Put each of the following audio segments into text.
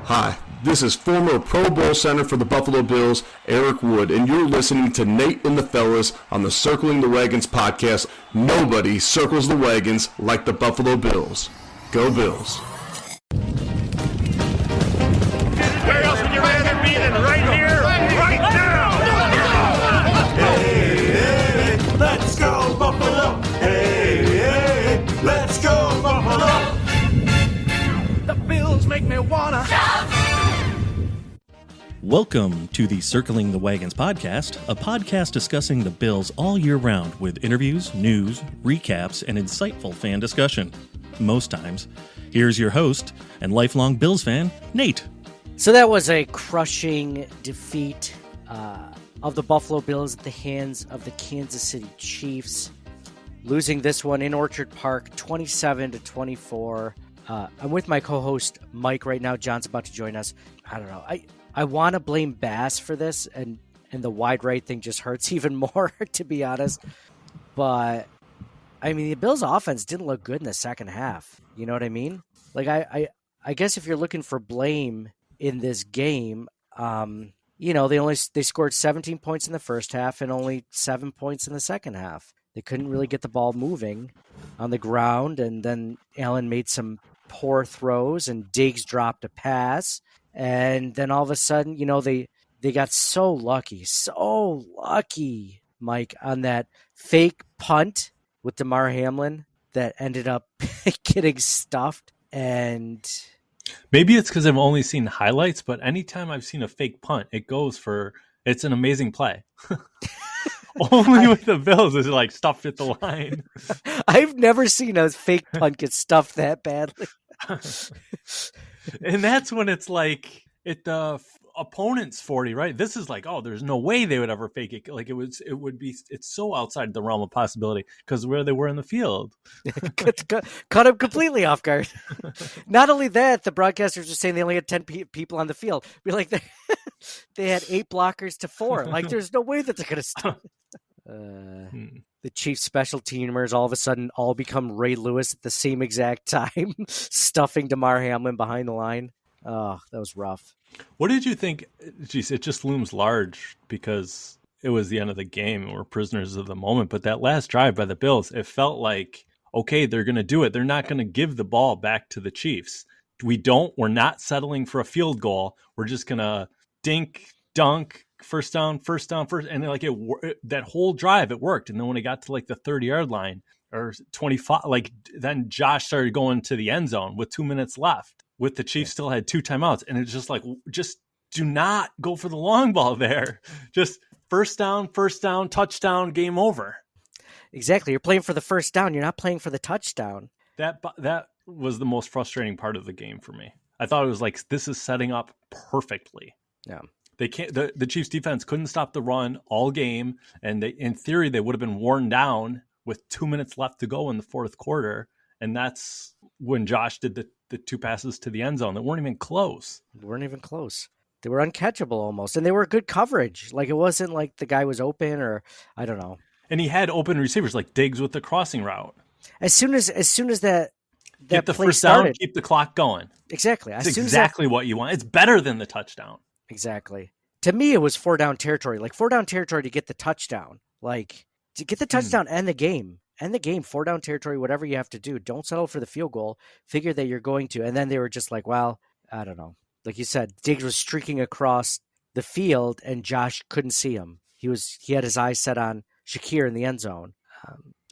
Hi, this is former Pro Bowl center for the Buffalo Bills, Eric Wood, and you're listening to Nate and the Fellas on the Circling the Wagons podcast. Nobody circles the wagons like the Buffalo Bills. Go Bills. Where else would you rather be than right here, right now? Hey, hey, let's go Buffalo. Hey, hey, let's go Buffalo. The Bills make me wanna shout. Welcome to the Circling the Wagons podcast, a podcast discussing the Bills all year round with interviews, news, recaps, and insightful fan discussion. Most times. Here's your host and lifelong Bills fan, Nate. So that was a crushing defeat of the Buffalo Bills at the hands of the Kansas City Chiefs, losing this one in Orchard Park, 27-24. I'm with my co-host Mike right now. John's about to join us. I don't know. I want to blame Bass for this, and the wide right thing just hurts even more, to be honest. But I mean, the Bills' offense didn't look good in the second half. You know what I mean? Like I guess if you're looking for blame in this game, you know, they scored 17 points in the first half and only 7 points in the second half. They couldn't really get the ball moving on the ground, and then Allen made some poor throws, and Diggs dropped a pass, and then all of a sudden, you know, they got so lucky, Mike, on that fake punt with Damar Hamlin that ended up getting stuffed. And maybe it's because I've only seen highlights, but anytime I've seen a fake punt, it's an amazing play. Only with the Bills is it like stuffed at the line. I've never seen a fake punt get stuffed that badly. And that's when it's like the opponent's 40, right? This is like, oh, there's no way they would ever fake it. Like it's so outside the realm of possibility because where they were in the field. Caught him completely off guard. Not only that, the broadcasters were saying they only had 10 people on the field. We're like, they had 8 blockers to 4. Like, there's no way that they're going to stop. The Chiefs special teamers all of a sudden all become Ray Lewis at the same exact time, stuffing Damar Hamlin behind the line. Oh, that was rough. What did you think? Geez, it just looms large because it was the end of the game and we're prisoners of the moment. But that last drive by the Bills, it felt like, okay, they're going to do it. They're not going to give the ball back to the Chiefs. We're not settling for a field goal. We're just going to dink, dunk, first down. And like that whole drive, it worked. And then when it got to like the 30-yard line or 25, like then Josh started going to the end zone with 2 minutes left. With the Chiefs still had 2 timeouts. And it's just like, just do not go for the long ball there. Just first down, touchdown, game over. Exactly. You're playing for the first down. You're not playing for the touchdown. That was the most frustrating part of the game for me. I thought it was like, this is setting up perfectly. Yeah. They can't. The Chiefs defense couldn't stop the run all game. And in theory, they would have been worn down with 2 minutes left to go in the fourth quarter. And that's when Josh did the 2 passes to the end zone that weren't even close. They were uncatchable almost. And they were good coverage. Like, it wasn't like the guy was open or I don't know. And he had open receivers like Diggs with the crossing route. As soon as that get the play first started, down, keep the clock going. Exactly. That's exactly what you want. It's better than the touchdown. Exactly. To me, it was 4-down territory. Like 4-down territory to get the touchdown. Like to get the touchdown and the game. End the game, 4-down territory, whatever you have to do. Don't settle for the field goal. Figure that you're going to. And then they were just like, well, I don't know. Like you said, Diggs was streaking across the field and Josh couldn't see him. He had his eyes set on Shakir in the end zone.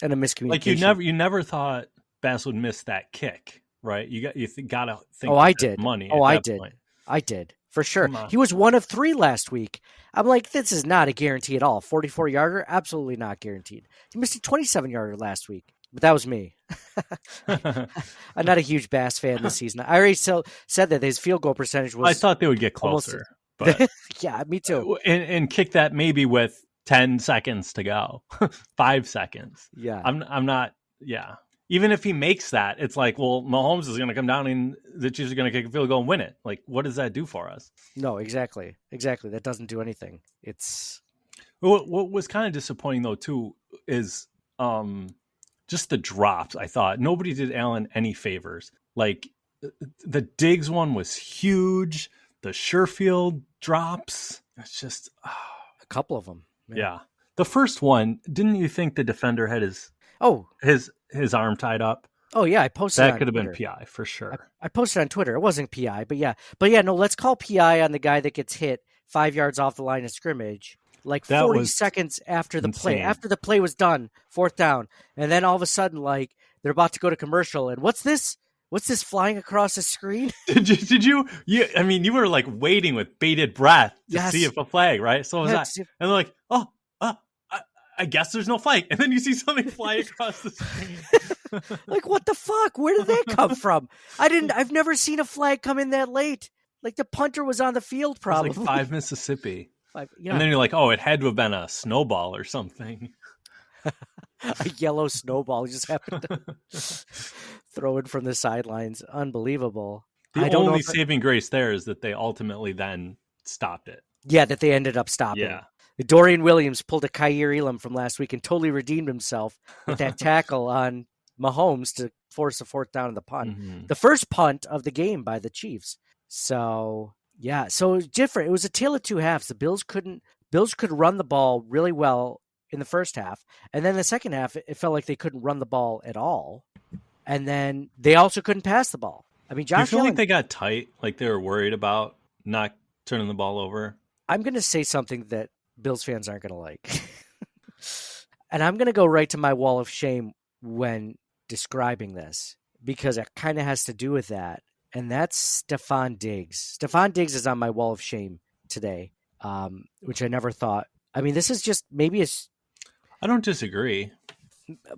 And a miscommunication. Like you never thought Bass would miss that kick, right? You gotta think. Oh, I did. Money. I did. I did. For sure. He was 1 of 3 last week. I'm like, this is not a guarantee at all. 44-yarder, absolutely not guaranteed. He missed a 27-yarder last week, but that was me. I'm not a huge Bass fan this season. I already said that his field goal percentage was... I thought they would get closer. But yeah, me too. And kick that maybe with 10 seconds to go. 5 seconds. Yeah. I'm not... Yeah. Even if he makes that, it's like, well, Mahomes is going to come down and the Chiefs are going to kick a field goal and win it. Like, what does that do for us? No, exactly. That doesn't do anything. It's what was kind of disappointing though too is just the drops. I thought nobody did Allen any favors. Like the Diggs one was huge. The Sherfield drops. It's just A couple of them. yeah. The first one, didn't you think the defender had his arm tied up? Oh yeah, I posted That on could have Twitter. been PI for sure. I posted on Twitter. It wasn't PI, but yeah, no, let's call PI on the guy that gets hit 5 yards off the line of scrimmage, like That 40 was seconds after the play. insane. After the play was done, 4th down, and then all of a sudden, like they're about to go to commercial, and what's this? What's this flying across the screen? Did you? I mean, you were like waiting with bated breath to Yes. see if a flag, right? So was Yes. that, and they're like, I guess there's no flag, and then you see something fly across the screen. Like, what the fuck? Where did that come from? I've never seen a flag come in that late. Like the punter was on the field, probably. It was like 5 Mississippi. Yeah. And then you're like, oh, it had to have been a snowball or something. A yellow snowball just happened to throw it from the sidelines. Unbelievable. The only saving grace there is that they ultimately then stopped it. Yeah, that they ended up stopping. Yeah. Dorian Williams pulled a Kyer Elam from last week and totally redeemed himself with that tackle on Mahomes to force a 4th down in the punt. Mhm. The first punt of the game by the Chiefs. So, yeah, so it was different. It was a tale of two halves. The Bills could run the ball really well in the first half. And then the second half, it felt like they couldn't run the ball at all. And then they also couldn't pass the ball. I mean, Do you Josh feel Allen, like they got tight? Like they were worried about not turning the ball over? I'm going to say something that Bills fans aren't going to like. And I'm going to go right to my wall of shame when describing this, because it kind of has to do with that. And that's Stephon Diggs. Stephon Diggs is on my wall of shame today, which I never thought. I mean, this is just maybe it's. I don't disagree.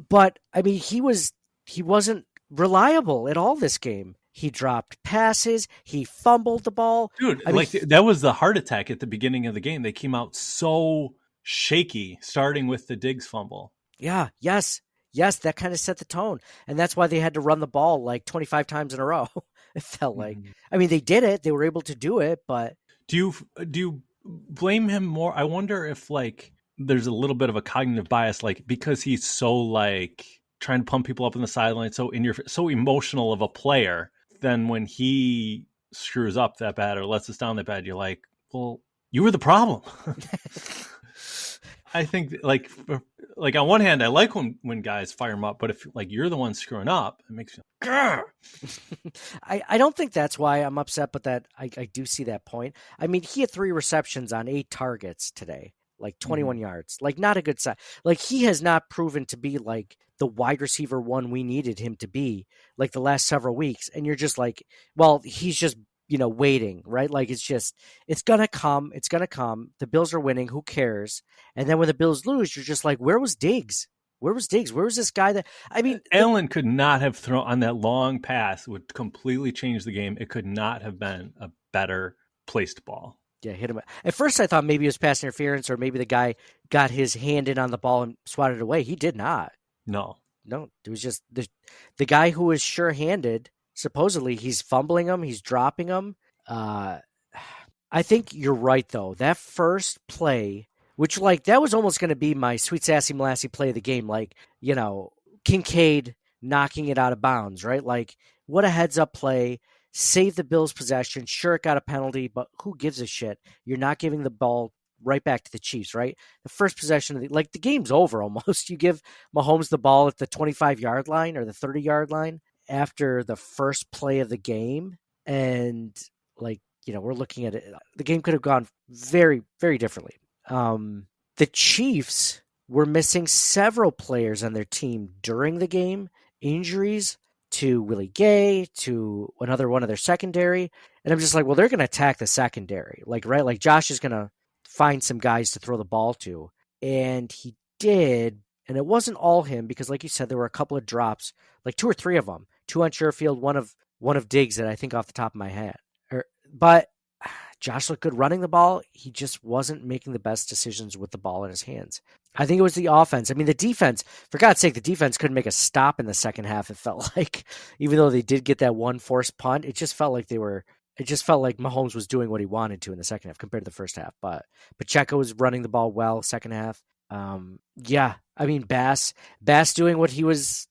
But I mean, he wasn't reliable at all this game. He dropped passes. He fumbled the ball. Dude, I mean, that was the heart attack at the beginning of the game. They came out so shaky, starting with the Diggs fumble. Yeah, yes, that kind of set the tone. And that's why they had to run the ball like 25 times in a row. It felt like. I mean, they did it. They were able to do it, but Do you blame him more? I wonder if like there's a little bit of a cognitive bias, like because he's so like trying to pump people up in the sideline, so emotional of a player. Then when he screws up that bad or lets us down that bad, you're like, well, you were the problem. I think like on one hand, I like when guys fire him up, but if like you're the one screwing up, it makes you. I don't think that's why I'm upset, but that I do see that point. I mean, he had 3 receptions on 8 targets today, like 21 yards, like not a good sign. Like he has not proven to be like the wide receiver one we needed him to be like the last several weeks. And you're just like, well, he's just, waiting, right? Like it's going to come. It's going to come. The Bills are winning. Who cares? And then when the Bills lose, you're just like, where was Diggs? Where was Diggs? Where was this guy that, I mean, Allen could not have thrown on that long pass, would completely change the game. It could not have been a better placed ball. Yeah, hit him. At first I thought maybe it was pass interference or maybe the guy got his hand in on the ball and swatted it away. He did not. No, it was just the guy who was sure-handed. Supposedly he's fumbling him. He's dropping him. I think you're right, though. That first play, which like that was almost going to be my sweet, sassy, molassy play of the game. Like, Kincaid knocking it out of bounds, right? Like what a heads-up play. Save the Bills' possession. Sure, it got a penalty, but who gives a shit? You're not giving the ball right back to the Chiefs, right? The first possession of the game's over almost. You give Mahomes the ball at the 25-yard line or the 30-yard line after the first play of the game. And we're looking at it. The game could have gone very, very differently. The Chiefs were missing several players on their team during the game. Injuries to Willie Gay, to another one of their secondary. And I'm just like, well, they're going to attack the secondary. Right? Like Josh is going to find some guys to throw the ball to. And he did. And it wasn't all him because, like you said, there were a couple of drops, like 2 or 3 of them. 2 on Sherfield, one of Diggs that I think off the top of my head. But Josh looked good running the ball. He just wasn't making the best decisions with the ball in his hands. I think it was the offense. I mean, the defense, for God's sake, the defense couldn't make a stop in the second half. It felt like, even though they did get that one forced punt, it just felt like Mahomes was doing what he wanted to in the second half compared to the first half. But Pacheco was running the ball well second half. I mean, Bass doing what he's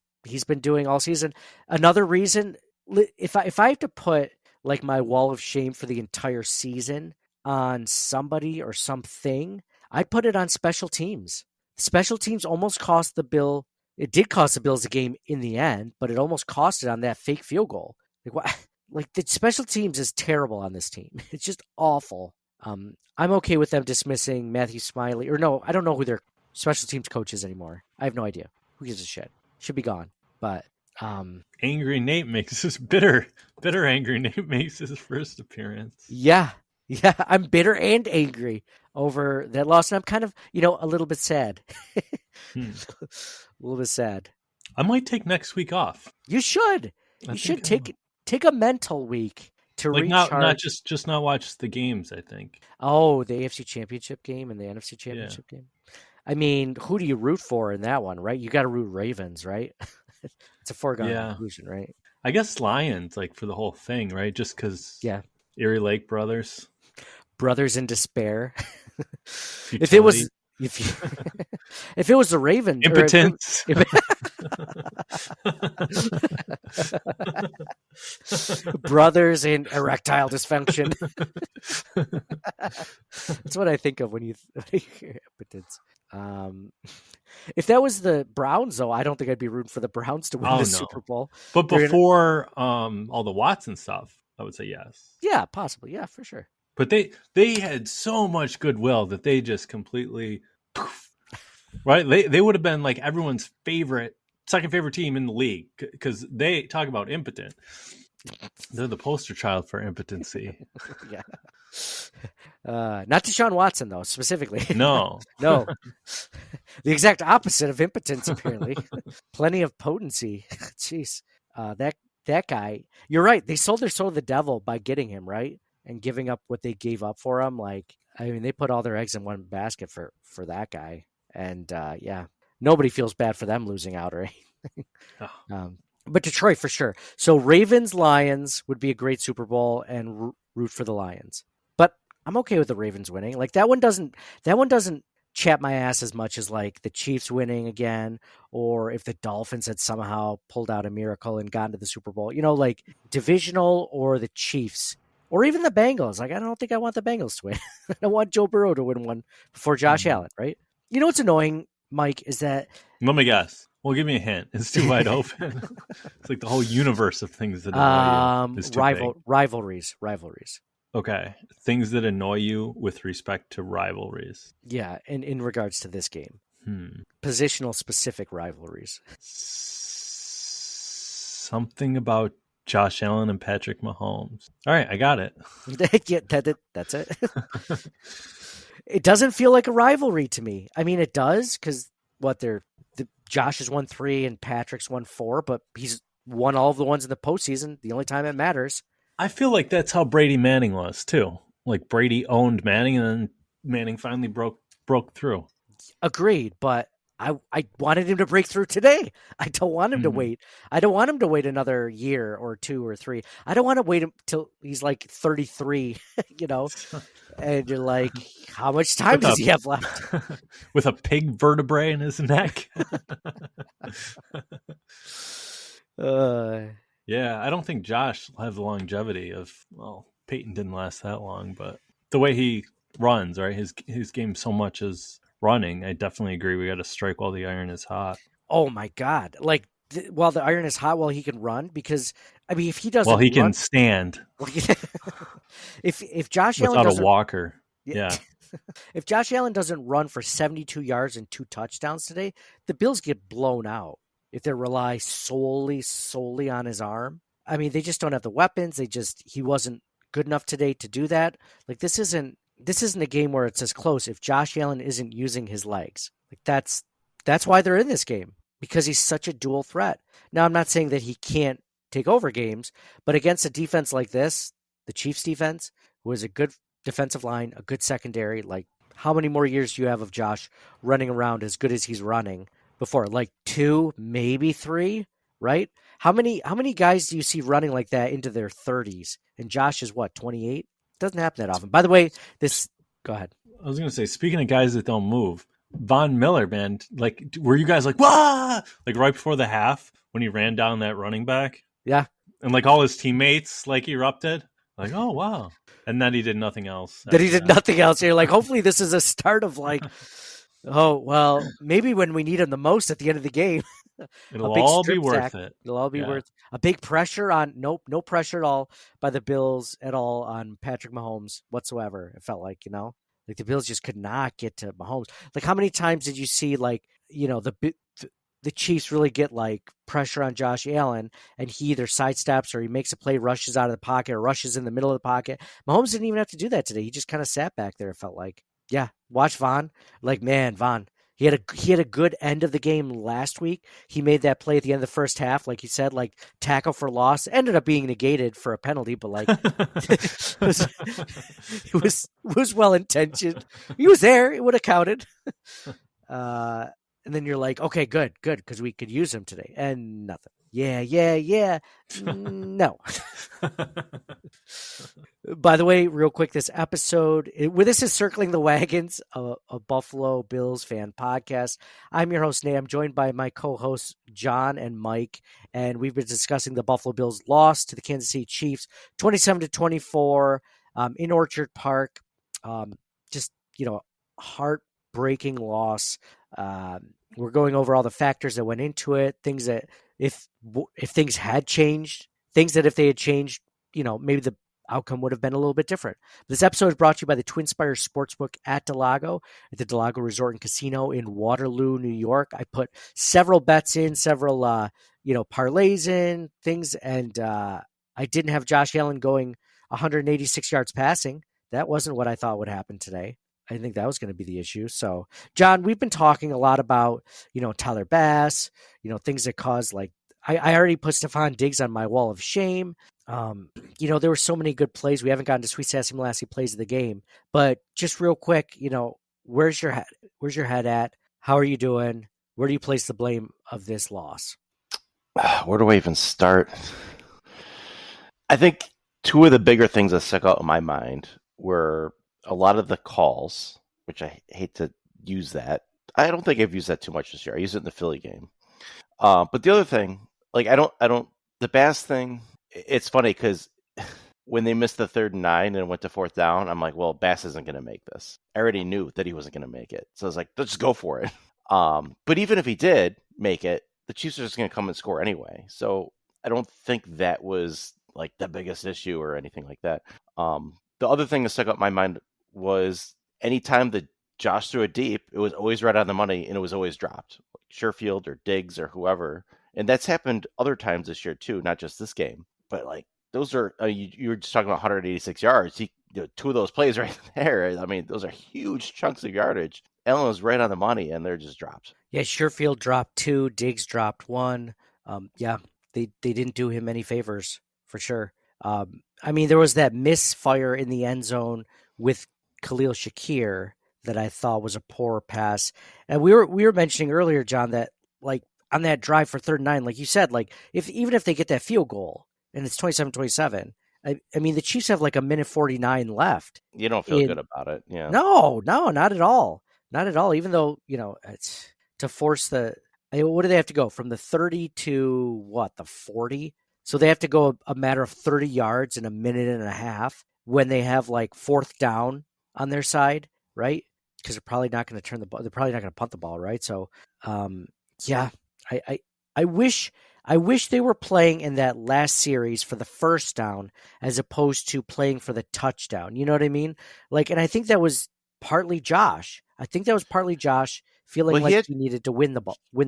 been doing all season. Another reason if I have to put like my wall of shame for the entire season on somebody or something, I'd put it on special teams. Special teams almost cost the Bill. It did cost the Bills a game in the end, but it almost cost it on that fake field goal. Like what? Like the special teams is terrible on this team. It's just awful. I'm okay with them dismissing Matthew Smiley, or no, I don't know who their special teams coach is anymore. I have no idea. Who gives a shit? Should be gone. But Angry Nate makes his bitter Angry Nate makes his first appearance. yeah, I'm bitter and angry over that loss, and I'm kind of, a little bit sad. A little bit sad. I might take next week off. You should. You should take a mental week to like recharge. not just not watch the games. I think. Oh, the AFC Championship game and the NFC Championship game. I mean, who do you root for in that one, right? You got to root Ravens, right? It's a foregone conclusion, right? I guess Lions, like for the whole thing, right? Just because. Yeah. Erie Lake brothers in despair. If it was the Ravens, impotence, brothers in erectile dysfunction. That's what I think of when you hear impotence. If that was the Browns, though, I don't think I'd be rooting for the Browns to win the Super Bowl. But before all the Watson stuff, I would say yes. Yeah, possibly. Yeah, for sure. But they had so much goodwill that they just completely, right? They would have been like everyone's second favorite team in the league because they talk about impotent. They're the poster child for impotency. Yeah. Not Deshaun Watson, though, specifically. No. No. The exact opposite of impotence, apparently. Plenty of potency. Jeez. That guy, you're right. They sold their soul to the devil by getting him, right? And giving up what they gave up for him. Like, I mean, they put all their eggs in one basket for that guy. And nobody feels bad for them losing out or anything. But Detroit for sure. So Ravens, Lions would be a great Super Bowl, and root for the Lions. But I'm okay with the Ravens winning. Like that one doesn't chap my ass as much as like the Chiefs winning again, or if the Dolphins had somehow pulled out a miracle and gotten to the Super Bowl. Like divisional or the Chiefs. Or even the Bengals. Like, I don't think I want the Bengals to win. I want Joe Burrow to win one before Josh Allen, right? You know what's annoying, Mike, is that... Let me guess. Well, give me a hint. It's too wide open. It's like the whole universe of things that annoy you is too big. Rivalries. Okay. Things that annoy you with respect to rivalries. Yeah, in regards to this game. Positional specific rivalries. Something about Josh Allen and Patrick Mahomes. All right, I got it. Yeah, that's it. It doesn't feel like a rivalry to me. I mean, it does because Josh has won 3 and Patrick's won 4, but he's won all of the ones in the postseason. The only time it matters. I feel like that's how Brady Manning was too. Like Brady owned Manning, and then Manning finally broke through. Agreed, but I wanted him to break through today. I don't want him to wait. I don't want him to wait another year or 2 or 3. I don't want to wait until he's like 33, and you're like, how much time does he have left? With a pig vertebrae in his neck. Yeah, I don't think Josh will have the longevity of, Peyton didn't last that long, but the way he runs, right? His game so much is running. I definitely agree. We got to strike while the iron is hot. Oh my God. Like while the iron is hot, while he can run, because I mean, if he doesn't, well, he can stand. if Josh Allen without a walker, yeah. If Josh Allen doesn't run for 72 yards and 2 touchdowns today, the Bills get blown out. If they rely solely on his arm, I mean, they just don't have the weapons. He wasn't good enough today to do that. Like this isn't a game where it's as close if Josh Allen isn't using his legs. Like that's why they're in this game, because he's such a dual threat. Now, I'm not saying that he can't take over games, but against a defense like this, the Chiefs defense, who is a good defensive line, a good secondary, like how many more years do you have of Josh running around as good as he's running before? Like 2, maybe 3, right? How many guys do you see running like that into their 30s? And Josh is what, 28? Doesn't happen that often. By the way, go ahead. I was going to say, speaking of guys that don't move, Von Miller, man, like, were you guys like, wah, like right before the half when he ran down that running back? Yeah. And like all his teammates like erupted. Like, oh wow. And then he did nothing else. That he did nothing else. You're like, hopefully this is a start of like, oh, well, maybe when we need him the most at the end of the game. It'll a big all be strip worth sack. it. It'll all be worth a big pressure on no pressure at all by the Bills at all on Patrick Mahomes whatsoever. It felt like, like the Bills just could not get to Mahomes. Like how many times did you see like, the Chiefs really get like pressure on Josh Allen and he either sidesteps or he makes a play, rushes out of the pocket or rushes in the middle of the pocket. Mahomes didn't even have to do that today. He just kind of sat back there. It felt like, watch Von. Like, man, Von, he had a good end of the game last week. He made that play at the end of the first half, like you said, like tackle for loss. Ended up being negated for a penalty, but like it was well intentioned. He was there; it would have counted. And then you're like, okay, good, because we could use him today, and nothing. Yeah. No. By the way, real quick, this episode, this is Circling the Wagons, a Buffalo Bills fan podcast. I'm your host, Nate. I'm joined by my co-hosts, John and Mike, and we've been discussing the Buffalo Bills' loss to the Kansas City Chiefs, 27-24 in Orchard Park. Just, heartbreaking loss. We're going over all the factors that went into it, things that if things had changed, things that if they had changed, maybe the outcome would have been a little bit different. This episode is brought to you by the Twin Spires Sportsbook at Delago, at the Delago Resort and Casino in Waterloo, New York. I put several bets in, several, parlays in, things, and I didn't have Josh Allen going 186 yards passing. That wasn't what I thought would happen today. I didn't think that was going to be the issue. So, John, we've been talking a lot about, Tyler Bass, things that cause like, I already put Stephon Diggs on my wall of shame. There were so many good plays. We haven't gotten to Sweet Sassy Molassy plays of the game, but just real quick, where's your head? Where's your head at? How are you doing? Where do you place the blame of this loss? Where do I even start? I think two of the bigger things that stuck out in my mind were a lot of the calls, which I hate to use that. I don't think I've used that too much this year. I used it in the Philly game. But the other thing, like the Bass thing, it's funny because when they missed the 3rd and 9 and went to 4th down, I'm like, well, Bass isn't going to make this. I already knew that he wasn't going to make it. So I was like, let's just go for it. But even if he did make it, the Chiefs are just going to come and score anyway. So I don't think that was like the biggest issue or anything like that. The other thing that stuck out in my mind was anytime that Josh threw it deep, it was always right on the money and it was always dropped. Like Sherfield or Diggs or whoever. And that's happened other times this year too, not just this game. But like those are, you were just talking about 186 yards. Two of those plays right there. I mean, those are huge chunks of yardage. Allen was right on the money and they're just dropped. Yeah, Sherfield dropped 2, Diggs dropped 1. They didn't do him any favors for sure. There was that misfire in the end zone with Khalil Shakir that I thought was a poor pass. And we were mentioning earlier, John, that like on that drive for 3rd and 9, like you said, like even if they get that field goal and it's 27-27, the Chiefs have like a minute 49 left. You don't feel good about it. Yeah. No, not at all. Not at all. Even though, it's to force what do they have to go from the 30 to the 40? So they have to go a matter of 30 yards in a minute and a half when they have like 4th down on their side, right? Because they're probably not going to turn the ball. They're probably not going to punt the ball, right? So, I wish they were playing in that last series for the 1st down as opposed to playing for the touchdown. You know what I mean? Like, and I think that was partly Josh. Feeling like he needed to win the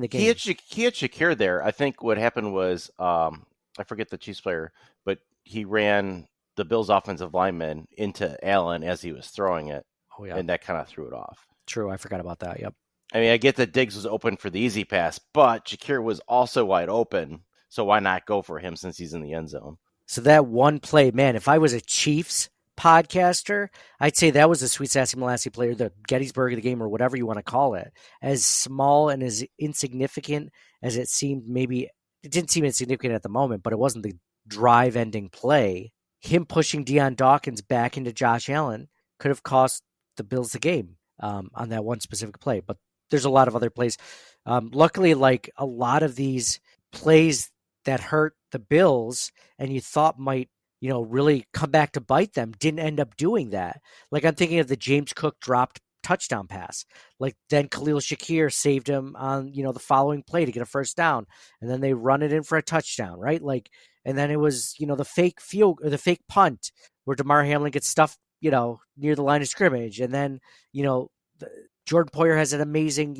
game. He had Shakir there. I think what happened was, I forget the Chiefs player, but he ran the Bills offensive lineman into Allen as he was throwing it. Oh, yeah. And that kind of threw it off. True. I forgot about that. Yep. I get that Diggs was open for the easy pass, but Shakir was also wide open. So why not go for him since he's in the end zone? So that one play, man, if I was a Chiefs podcaster, I'd say that was the Sweet Sassy Molassy player, the Gettysburg of the game or whatever you want to call it. As small and as insignificant as it seemed, maybe it didn't seem insignificant at the moment, but it wasn't the drive-ending play. Him pushing Deion Dawkins back into Josh Allen could have cost the Bills the game on that one specific play. But there's a lot of other plays. Luckily, like a lot of these plays that hurt the Bills and you thought might, really come back to bite them, didn't end up doing that. Like I'm thinking of the James Cook dropped touchdown pass. Like then Khalil Shakir saved him on, the following play to get a first down. And then they run it in for a touchdown, right? Like, and then it was, the fake field or the fake punt where DeMar Hamlin gets stuffed, near the line of scrimmage. And then, Jordan Poyer has an amazing,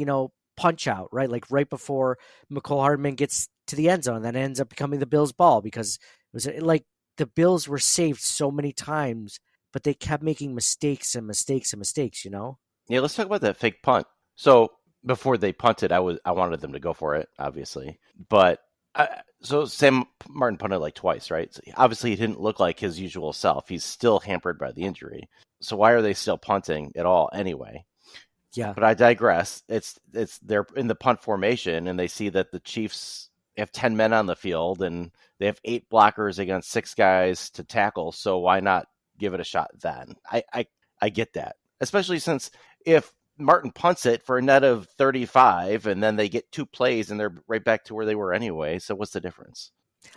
punch out, right? Like right before McCole Hardman gets to the end zone, that ends up becoming the Bills' ball because it was like the Bills were saved so many times, but they kept making mistakes and mistakes and mistakes, Yeah, let's talk about that fake punt. So before they punted, I wanted them to go for it, obviously. But so Sam Martin punted like twice, right? So obviously, he didn't look like his usual self. He's still hampered by the injury. So why are they still punting at all anyway? Yeah. But I digress. It's they're in the punt formation, and they see that the Chiefs have 10 men on the field, and they have 8 blockers against 6 guys to tackle. So why not give it a shot then? I get that, especially since if Martin punts it for a net of 35, and then they get 2 plays, and they're right back to where they were anyway. So what's the difference?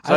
So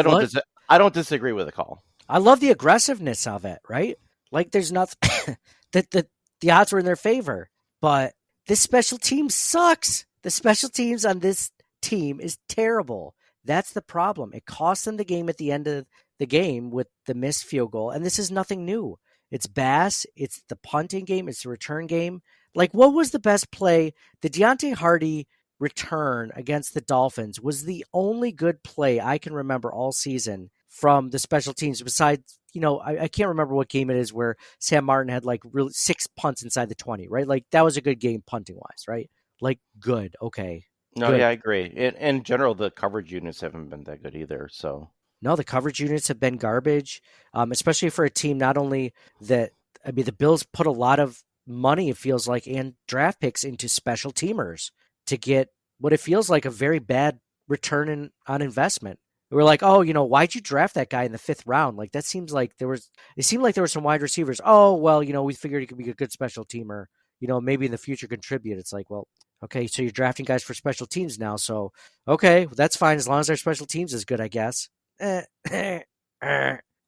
I don't disagree with the call. I love the aggressiveness of it, right? Like there's nothing that the odds were in their favor, but this special team sucks. The special teams on this team is terrible. That's the problem. It cost them the game at the end of the game with the missed field goal, and this is nothing new. It's Bass, it's the punting game, it's the return game. Like, what was the best play? The Deontay Hardy return against the Dolphins was the only good play I can remember all season from the special teams. Besides, I can't remember what game it is where Sam Martin had like really 6 punts inside the 20, right? Like that was a good game punting wise, right? Like good, okay. No, good. yeah, I agree. In general, the coverage units haven't been that good either. So no, the coverage units have been garbage, especially for a team not only that. I mean, the Bills put a lot of money, it feels like, and draft picks into special teamers to get what it feels like a very bad return on investment. We're like, oh, why'd you draft that guy in the 5th round? Like that seemed like there were some wide receivers. Oh, well, we figured he could be a good special teamer, maybe in the future contribute. It's like, well, okay, so you're drafting guys for special teams now. So, okay, that's fine. As long as their special teams is good, I guess.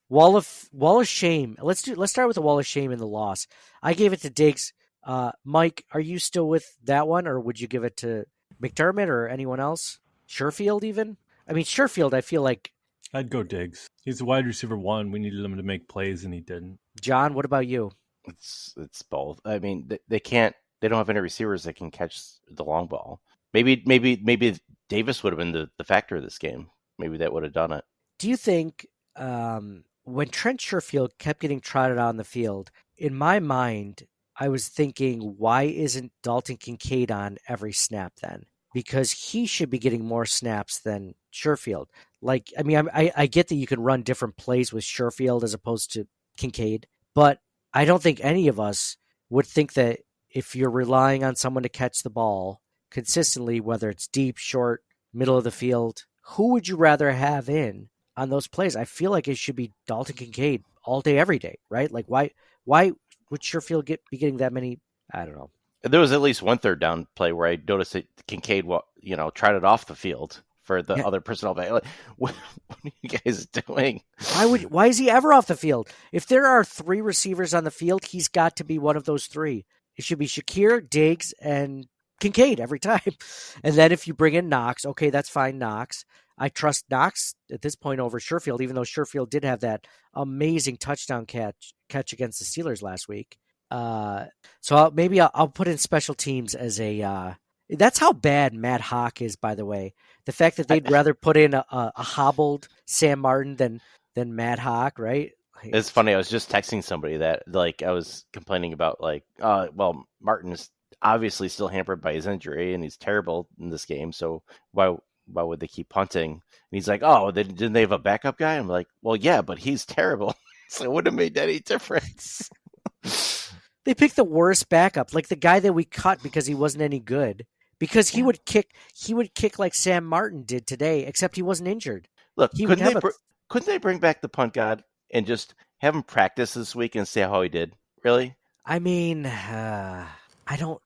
Wall of shame. Let's start with the wall of shame in the loss. I gave it to Diggs. Mike, are you still with that one, or would you give it to McDermott or anyone else? Sherfield even? I mean, Sherfield, I feel like... I'd go Diggs. He's a wide receiver 1. We needed him to make plays, and he didn't. John, what about you? it's both. I mean, they can't. They don't have any receivers that can catch the long ball. Maybe Davis would have been the factor of this game. Maybe that would have done it. Do you think when Trent Sherfield kept getting trotted on the field, in my mind, I was thinking, why isn't Dalton Kincaid on every snap then? Because he should be getting more snaps than Sherfield. Like, I mean, I get that you can run different plays with Sherfield as opposed to Kincaid, but I don't think any of us would think that if you're relying on someone to catch the ball consistently, whether it's deep, short, middle of the field, who would you rather have in on those plays? I feel like it should be Dalton Kincaid all day, every day, right? Like, why would Sherfield be getting that many? I don't know. There was at least one third down play where I noticed that Kincaid, trotted off the field for the other personnel back. Like, what are you guys doing? Why is he ever off the field? If there are 3 receivers on the field, he's got to be one of those 3. It should be Shakir, Diggs, and Kincaid every time. And then if you bring in Knox, okay, that's fine, Knox. I trust Knox at this point over Sherfield, even though Sherfield did have that amazing touchdown catch against the Steelers last week. So I'll put in special teams as a that's how bad Matt Hawk is, by the way. The fact that they'd rather put in a hobbled Sam Martin than Matt Hawk, right? It's funny. I was just texting somebody that I was complaining about Martin is obviously still hampered by his injury and he's terrible in this game. So why would they keep punting? And he's like, oh, didn't they have a backup guy? I'm like, well, yeah, but he's terrible. So it wouldn't have made any difference. They picked the worst backup, like the guy that we cut because he wasn't any good. Because he would kick like Sam Martin did today, except he wasn't injured. Look, couldn't they bring back the punt god and just have him practice this week and see how he did? Really? I mean, I don't.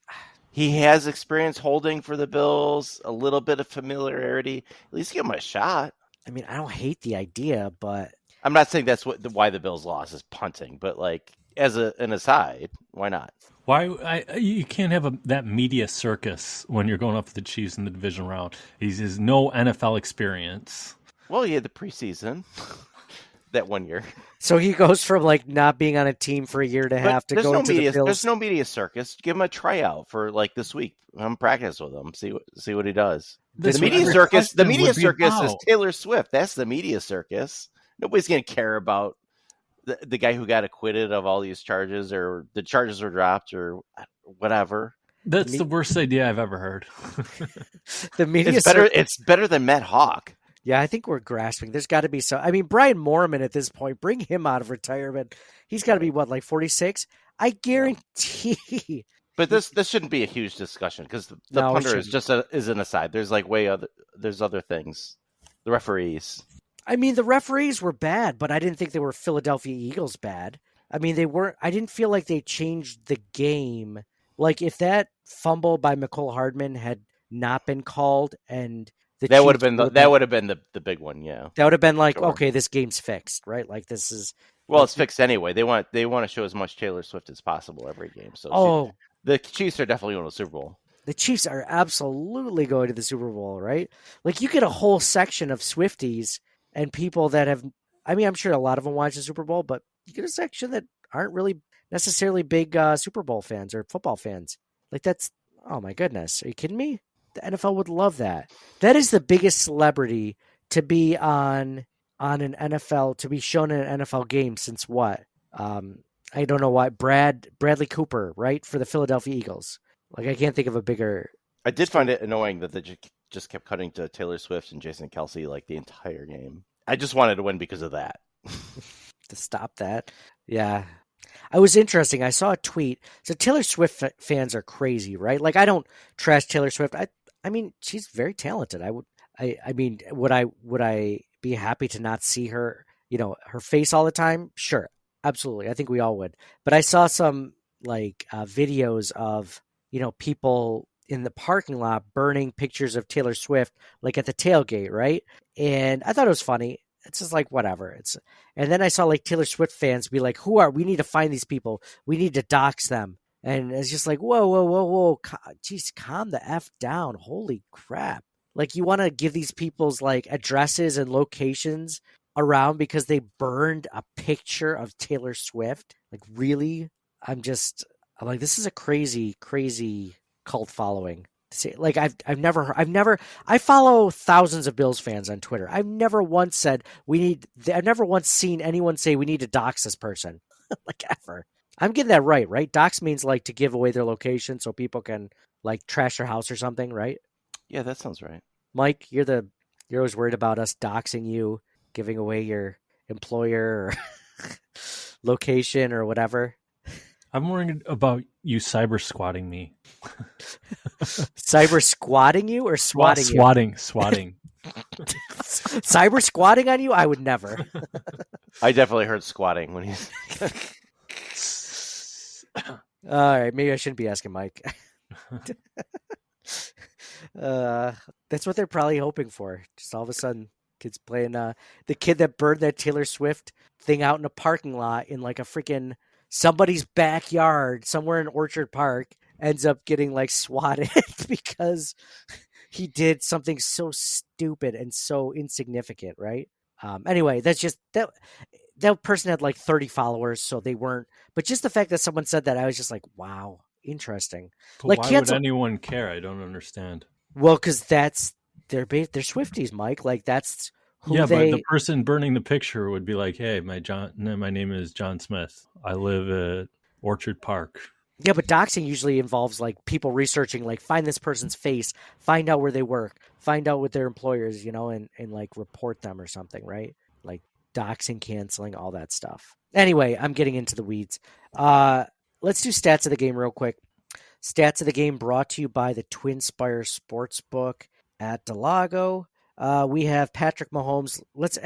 He has experience holding for the Bills, a little bit of familiarity. At least give him a shot. I mean, I don't hate the idea, but I'm not saying that's why the Bills lost is punting, but like as an aside, why not? You can't have that media circus when you're going up for the Chiefs in the division round. He's has no NFL experience. Well, he had the preseason that 1 year. so he goes from like not being on a team for a year and a half to going to the Bills. There's no media circus. Give him a tryout for like this week. I'm practice with him. See what he does. The media circus is Taylor Swift. That's the media circus. Nobody's gonna care about the guy who got acquitted of all these charges, or the charges were dropped, or whatever. That's the worst idea I've ever heard. The media It's better than Matt Hawk. Yeah, I think we're grasping. There's got to be some. I mean, Brian Moorman at this point, bring him out of retirement. He's got to be what, like 46? I guarantee. But this shouldn't be a huge discussion because the punter is just is an aside. There's like there's other things. The referees. I mean, the referees were bad, but I didn't think they were Philadelphia Eagles bad. I mean, they weren't. I didn't feel like they changed the game. Like if that fumble by McCole Hardman had not been called, and that would have been the big one. Yeah, that would have been like, okay, this game's fixed, right? Like this is. Well, it's fixed anyway. They want to show as much Taylor Swift as possible every game. So the Chiefs are definitely going to the Super Bowl. The Chiefs are absolutely going to the Super Bowl, right? Like you get a whole section of Swifties and people that have, I mean, I'm sure a lot of them watch the Super Bowl, but you get a section that aren't really necessarily big Super Bowl fans or football fans. Like that's, oh my goodness. Are you kidding me? The NFL would love that. That is the biggest celebrity to be on an NFL, to be shown in an NFL game since what? I don't know why. Bradley Cooper, right? For the Philadelphia Eagles. Like I can't think of a bigger. I did find it annoying that they just kept cutting to Taylor Swift and Jason Kelce like the entire game. I just wanted to win because of that. To stop that. Yeah. I was interesting. I saw a tweet. So Taylor Swift fans are crazy, right? Like I don't trash Taylor Swift. I mean, she's very talented. I mean, would I be happy to not see her, her face all the time? Sure. Absolutely. I think we all would. But I saw some like videos of, people in the parking lot burning pictures of Taylor Swift, like at the tailgate, right? And I thought it was funny. It's just like, whatever. And then I saw like Taylor Swift fans be like, we need to find these people. We need to dox them. And it's just like, whoa. Jeez, calm the F down. Holy crap. Like you want to give these people's like addresses and locations around because they burned a picture of Taylor Swift. Like really? I'm like, this is a crazy, crazy cult following. Like I follow thousands of Bills fans on Twitter. I've never once seen anyone say we need to dox this person. Like ever. I'm getting that right? Dox means like to give away their location so people can like trash their house or something, right? Yeah, that sounds right. Mike, you're always worried about us doxing you, giving away your employer or location or whatever. I'm worried about you cyber squatting me. Cyber squatting you or swatting you? Swatting. Cyber squatting on you? I would never. I definitely heard squatting when he's... All right, maybe I shouldn't be asking Mike. That's what they're probably hoping for. Just all of a sudden, kids playing the kid that burned that Taylor Swift thing out in a parking lot in like a freaking somebody's backyard somewhere in Orchard Park ends up getting like swatted because he did something so stupid and so insignificant, right? Anyway, that's just that person had like 30 followers, so they weren't. But just the fact that someone said that, I was just like, wow, interesting. But like, why would anyone care? I don't understand. Well, because they're Swifties, Mike. Like that's who but the person burning the picture would be like, "Hey, my name is John Smith. I live at Orchard Park." Yeah, but doxing usually involves like people researching, like find this person's face, find out where they work, find out what their employers, and like report them or something, right? Like doxing, canceling, all that stuff. Anyway, I'm getting into the weeds. Let's do stats of the game real quick. Stats of the game brought to you by the Twin Spire Sportsbook at Del Lago. We have Patrick Mahomes. Let's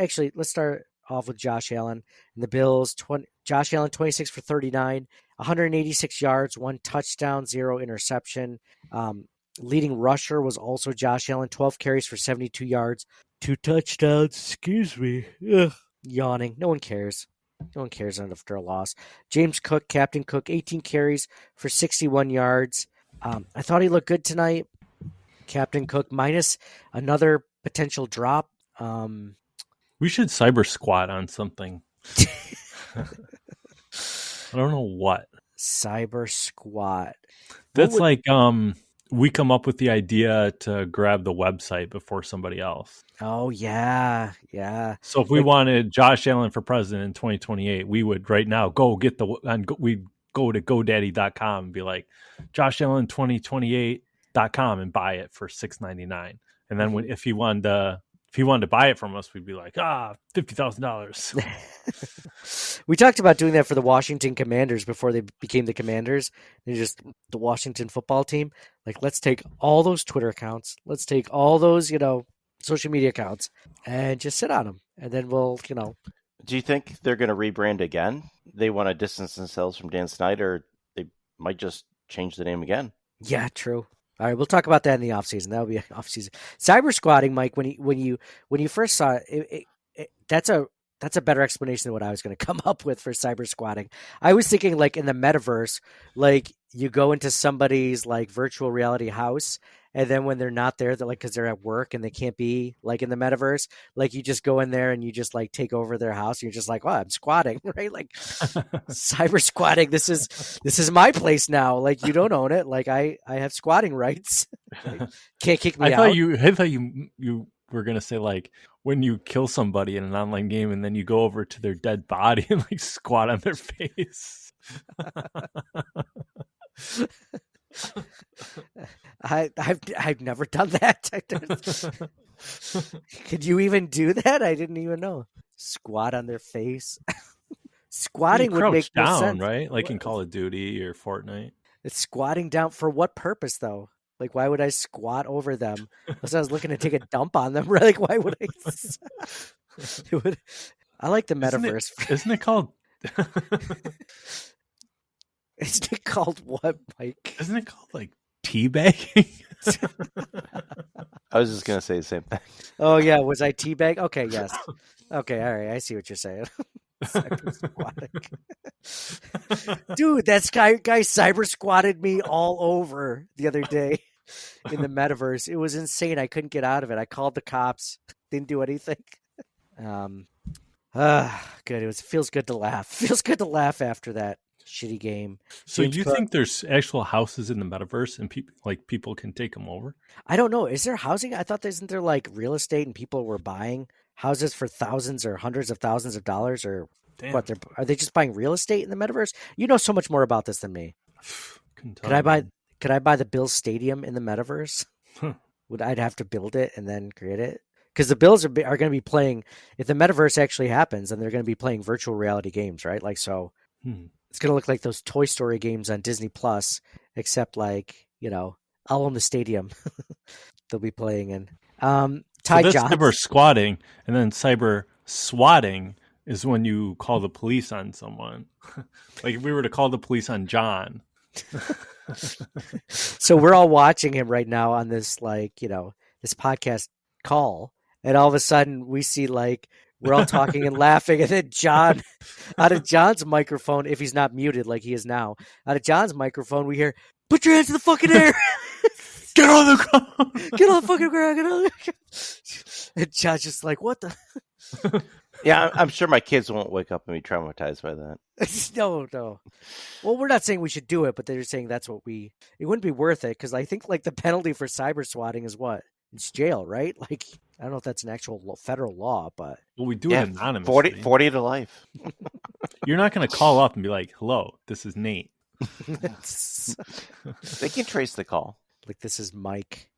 start off with Josh Allen and the Bills. Josh Allen, 26 for 39, 186 yards, 1 touchdown, 0 interception. Leading rusher was also Josh Allen, 12 carries for 72 yards, 2 touchdowns. Excuse me. Ugh. Yawning. No one cares. No one cares after a loss. James Cook, Captain Cook, 18 carries for 61 yards. I thought he looked good tonight. Captain Cook minus another potential drop. We should cyber squat on something. I don't know what. Cyber squat. That's like we come up with the idea to grab the website before somebody else. Oh yeah. So if we wanted Josh Allen for president in 2028, we would right now we'd go to GoDaddy.com and be like, Josh Allen 2028.com and buy it for $6.99. And then if he wanted to buy it from us, we'd be like, $50,000. We talked about doing that for the Washington Commanders before they became the Commanders. They're just the Washington football team. Like, let's take all those Twitter accounts. Let's take all those, social media accounts and just sit on them. And then we'll, Do you think they're going to rebrand again? They want to distance themselves from Dan Snyder. They might just change the name again. Yeah, true. All right, we'll talk about that in the offseason. That'll be offseason. Cyber squatting, Mike, when you first saw it, that's a better explanation than what I was going to come up with for cyber squatting. I was thinking like in the metaverse, like you go into somebody's like virtual reality house, and then when they're not there, they're like, because they're at work and they can't be like in the metaverse, like you just go in there and you just like take over their house. And you're just like, well, I'm squatting, right? Like cyber squatting. This is my place now. Like you don't own it. Like I have squatting rights. Like, can't kick me out. I thought you were gonna say like when you kill somebody in an online game and then you go over to their dead body and like squat on their face. I've never done that. Could you even do that? I didn't even know. Squat on their face. Squatting would make no down, sense, right? Like in Call of Duty or Fortnite. It's squatting down for what purpose, though? Like, why would I squat over them? Unless I was looking to take a dump on them. Like, why would I? I like the metaverse. Isn't it called? Isn't it called what, Mike? Isn't it called like teabagging? I was just going to say the same thing. Oh, yeah. Was I teabag? Okay, yes. Okay, all right. I see what you're saying. Cyber squatting. Dude, that guy cyber squatted me all over the other day in the metaverse. It was insane. I couldn't get out of it. I called the cops. Didn't do anything. Good. It feels good to laugh. Feels good to laugh after that shitty game. So you think there's actual houses in the metaverse and people can take them over? I don't know. Is there housing? I thought isn't there like real estate and people were buying houses for thousands or hundreds of thousands of dollars or Damn. what? Are they just buying real estate in the metaverse? You know so much more about this than me. Could I buy the Bills Stadium in the metaverse? I'd have to build it and then create it? Because the Bills are going to be playing, if the metaverse actually happens, then they're going to be playing virtual reality games, right? Like, so it's going to look like those Toy Story games on Disney Plus, except like, I'll own the stadium they'll be playing in. So that's cyber squatting, and then cyber swatting is when you call the police on someone. Like if we were to call the police on John. So we're all watching him right now on this, this podcast call. And all of a sudden we see we're all talking and laughing. And then John, out of John's microphone, if he's not muted like he is now, out of John's microphone, we hear, put your hands in the fucking air. Get on the ground. Get on the fucking ground. Get on the ground. And John's just like, what the? Yeah, I'm sure my kids won't wake up and be traumatized by that. No. Well, we're not saying we should do it, but they're saying it wouldn't be worth it. Because I think the penalty for cyber swatting is what? It's jail, right? I don't know if that's an actual federal law, but. Well, we do it anonymously. 40 to life. You're not going to call up and be like, hello, this is Nate. They can trace the call. This is Mike.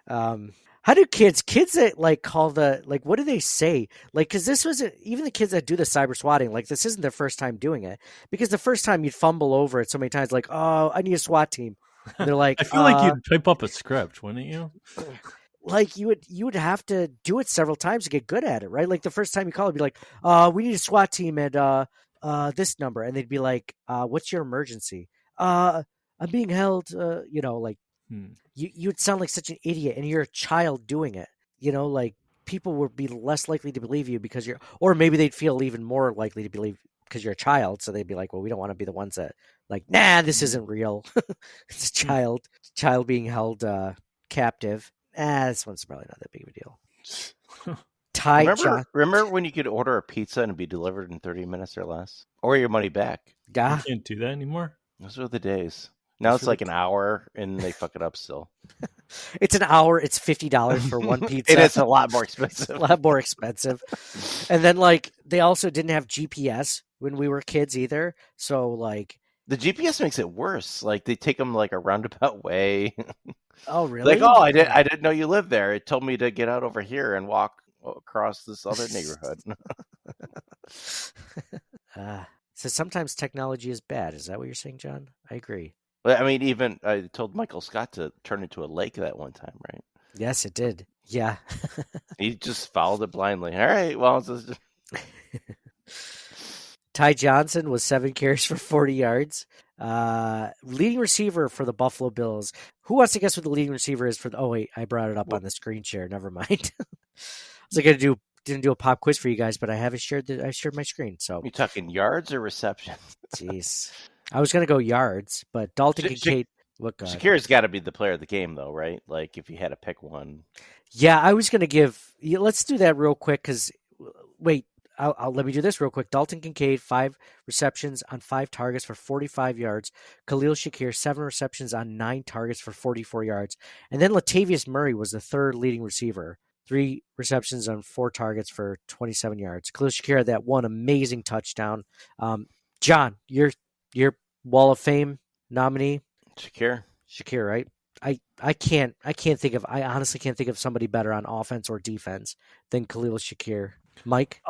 How do kids that call what do they say? Because this was even the kids that do the cyber swatting, this isn't their first time doing it, because the first time you'd fumble over it so many times, oh, I need a SWAT team. And they're like, I feel like you'd type up a script, wouldn't you? You would have to do it several times to get good at it, right? The first time you call, it'd be like, we need a SWAT team at this number, and they'd be like, what's your emergency? I'm being held. You'd sound like such an idiot, and you're a child doing it. people would be less likely to believe you because or maybe they'd feel even more likely to believe because you're a child. So they'd be like, well, we don't want to be the ones that like, nah, this isn't real. It's a child being held captive. This one's probably not that big of a deal. Remember when you could order a pizza and it'd be delivered in 30 minutes or less? Or your money back? You can't do that anymore? Those were the days. Now it's like an hour and they fuck it up still. It's an hour. It's $50 for one pizza. And it's a lot more expensive. A lot more expensive. And then like they also didn't have GPS when we were kids either. So like the GPS makes it worse. Like they take them like a roundabout way. Oh really? Like, oh, I didn't know you lived there. It told me to get out over here and walk across this other neighborhood. So sometimes technology is bad. Is that what you're saying, John? I agree. But I mean, even I told Michael Scott to turn into a lake that one time, right? Yes, it did. Yeah. He just followed it blindly. All right, well, it's just... Ty Johnson was 7 carries for 40 yards. Leading receiver for the Buffalo Bills. Who wants to guess what the leading receiver is for the... Oh, wait, I brought it up on the screen share. Never mind. I was like, didn't do a pop quiz for you guys, but I haven't shared my screen. So you talking yards or receptions? Jeez. I was going to go yards, but Dalton Kincaid... Shakir's got to be the player of the game, though, right? Like, if you had to pick one. Yeah, I was going to give... Let's do that real quick, because... Wait, let me do this real quick. Dalton Kincaid, 5 receptions on 5 targets for 45 yards. Khalil Shakir, 7 receptions on 9 targets for 44 yards. And then Latavius Murray was the 3rd leading receiver. 3 receptions on 4 targets for 27 yards. Khalil Shakir had that one amazing touchdown. John, your Wall of Fame nominee? Shakir, right? I honestly can't think of somebody better on offense or defense than Khalil Shakir. Mike?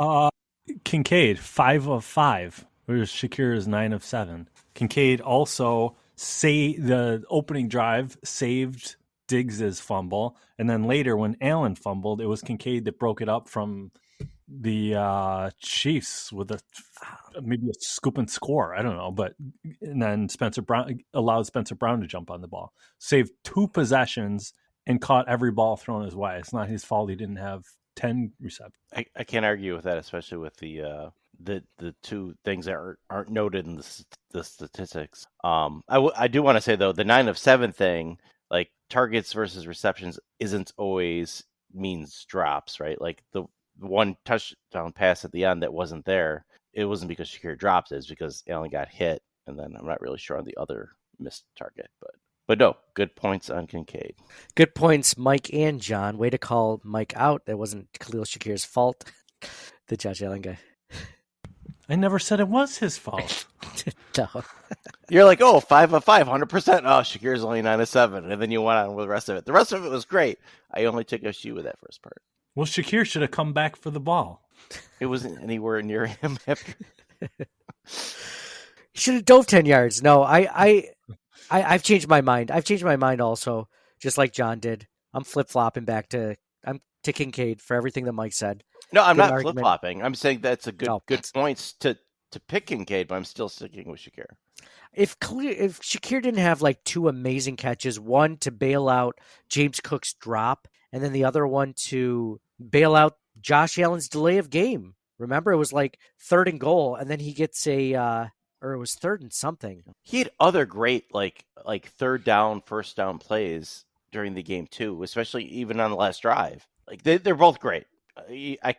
Kincaid, 5 of 5, whereas Shakir is 9 of 7. Kincaid also the opening drive saved Diggs' fumble, and then later when Allen fumbled, it was Kincaid that broke it up from the Chiefs with maybe a scoop and score. I don't know, and then Spencer Brown allowed Spencer Brown to jump on the ball, saved 2 possessions, and caught every ball thrown his way. It's not his fault he didn't have 10 receptions. I can't argue with that, especially with the 2 things that aren't noted in the statistics. I do want to say though, the 9 of 7 thing, like targets versus receptions, isn't always means drops, right? Like the one touchdown pass at the end that wasn't there, it wasn't because Shakir dropped it, it's because Allen got hit, and then I'm not really sure on the other missed target, but no, good points on Kincaid. Good points, Mike and John. Way to call Mike out. That wasn't Khalil Shakir's fault. The Josh Allen guy. I never said it was his fault. No. You're like, 5 of 5, 100%. Oh, Shakir's only 9 of 7, and then you went on with the rest of it. The rest of it was great. I only took issue with that first part. Well, Shakir should have come back for the ball. It wasn't anywhere near him after. He should have dove 10 yards. No, I've changed my mind. I've changed my mind also, just like John did. I'm flip-flopping back to Kincaid for everything that Mike said. No, I'm not flip-flopping. I'm saying that's a good points to pick Kincaid, but I'm still sticking with Shakir. If Shakir didn't have like 2 amazing catches, one to bail out James Cook's drop, and then the other one to bail out Josh Allen's delay of game. Remember, it was like 3rd and goal, and then he gets or it was 3rd and something. He had other great like 3rd down, 1st down plays during the game too, especially even on the last drive. Like they're both great. I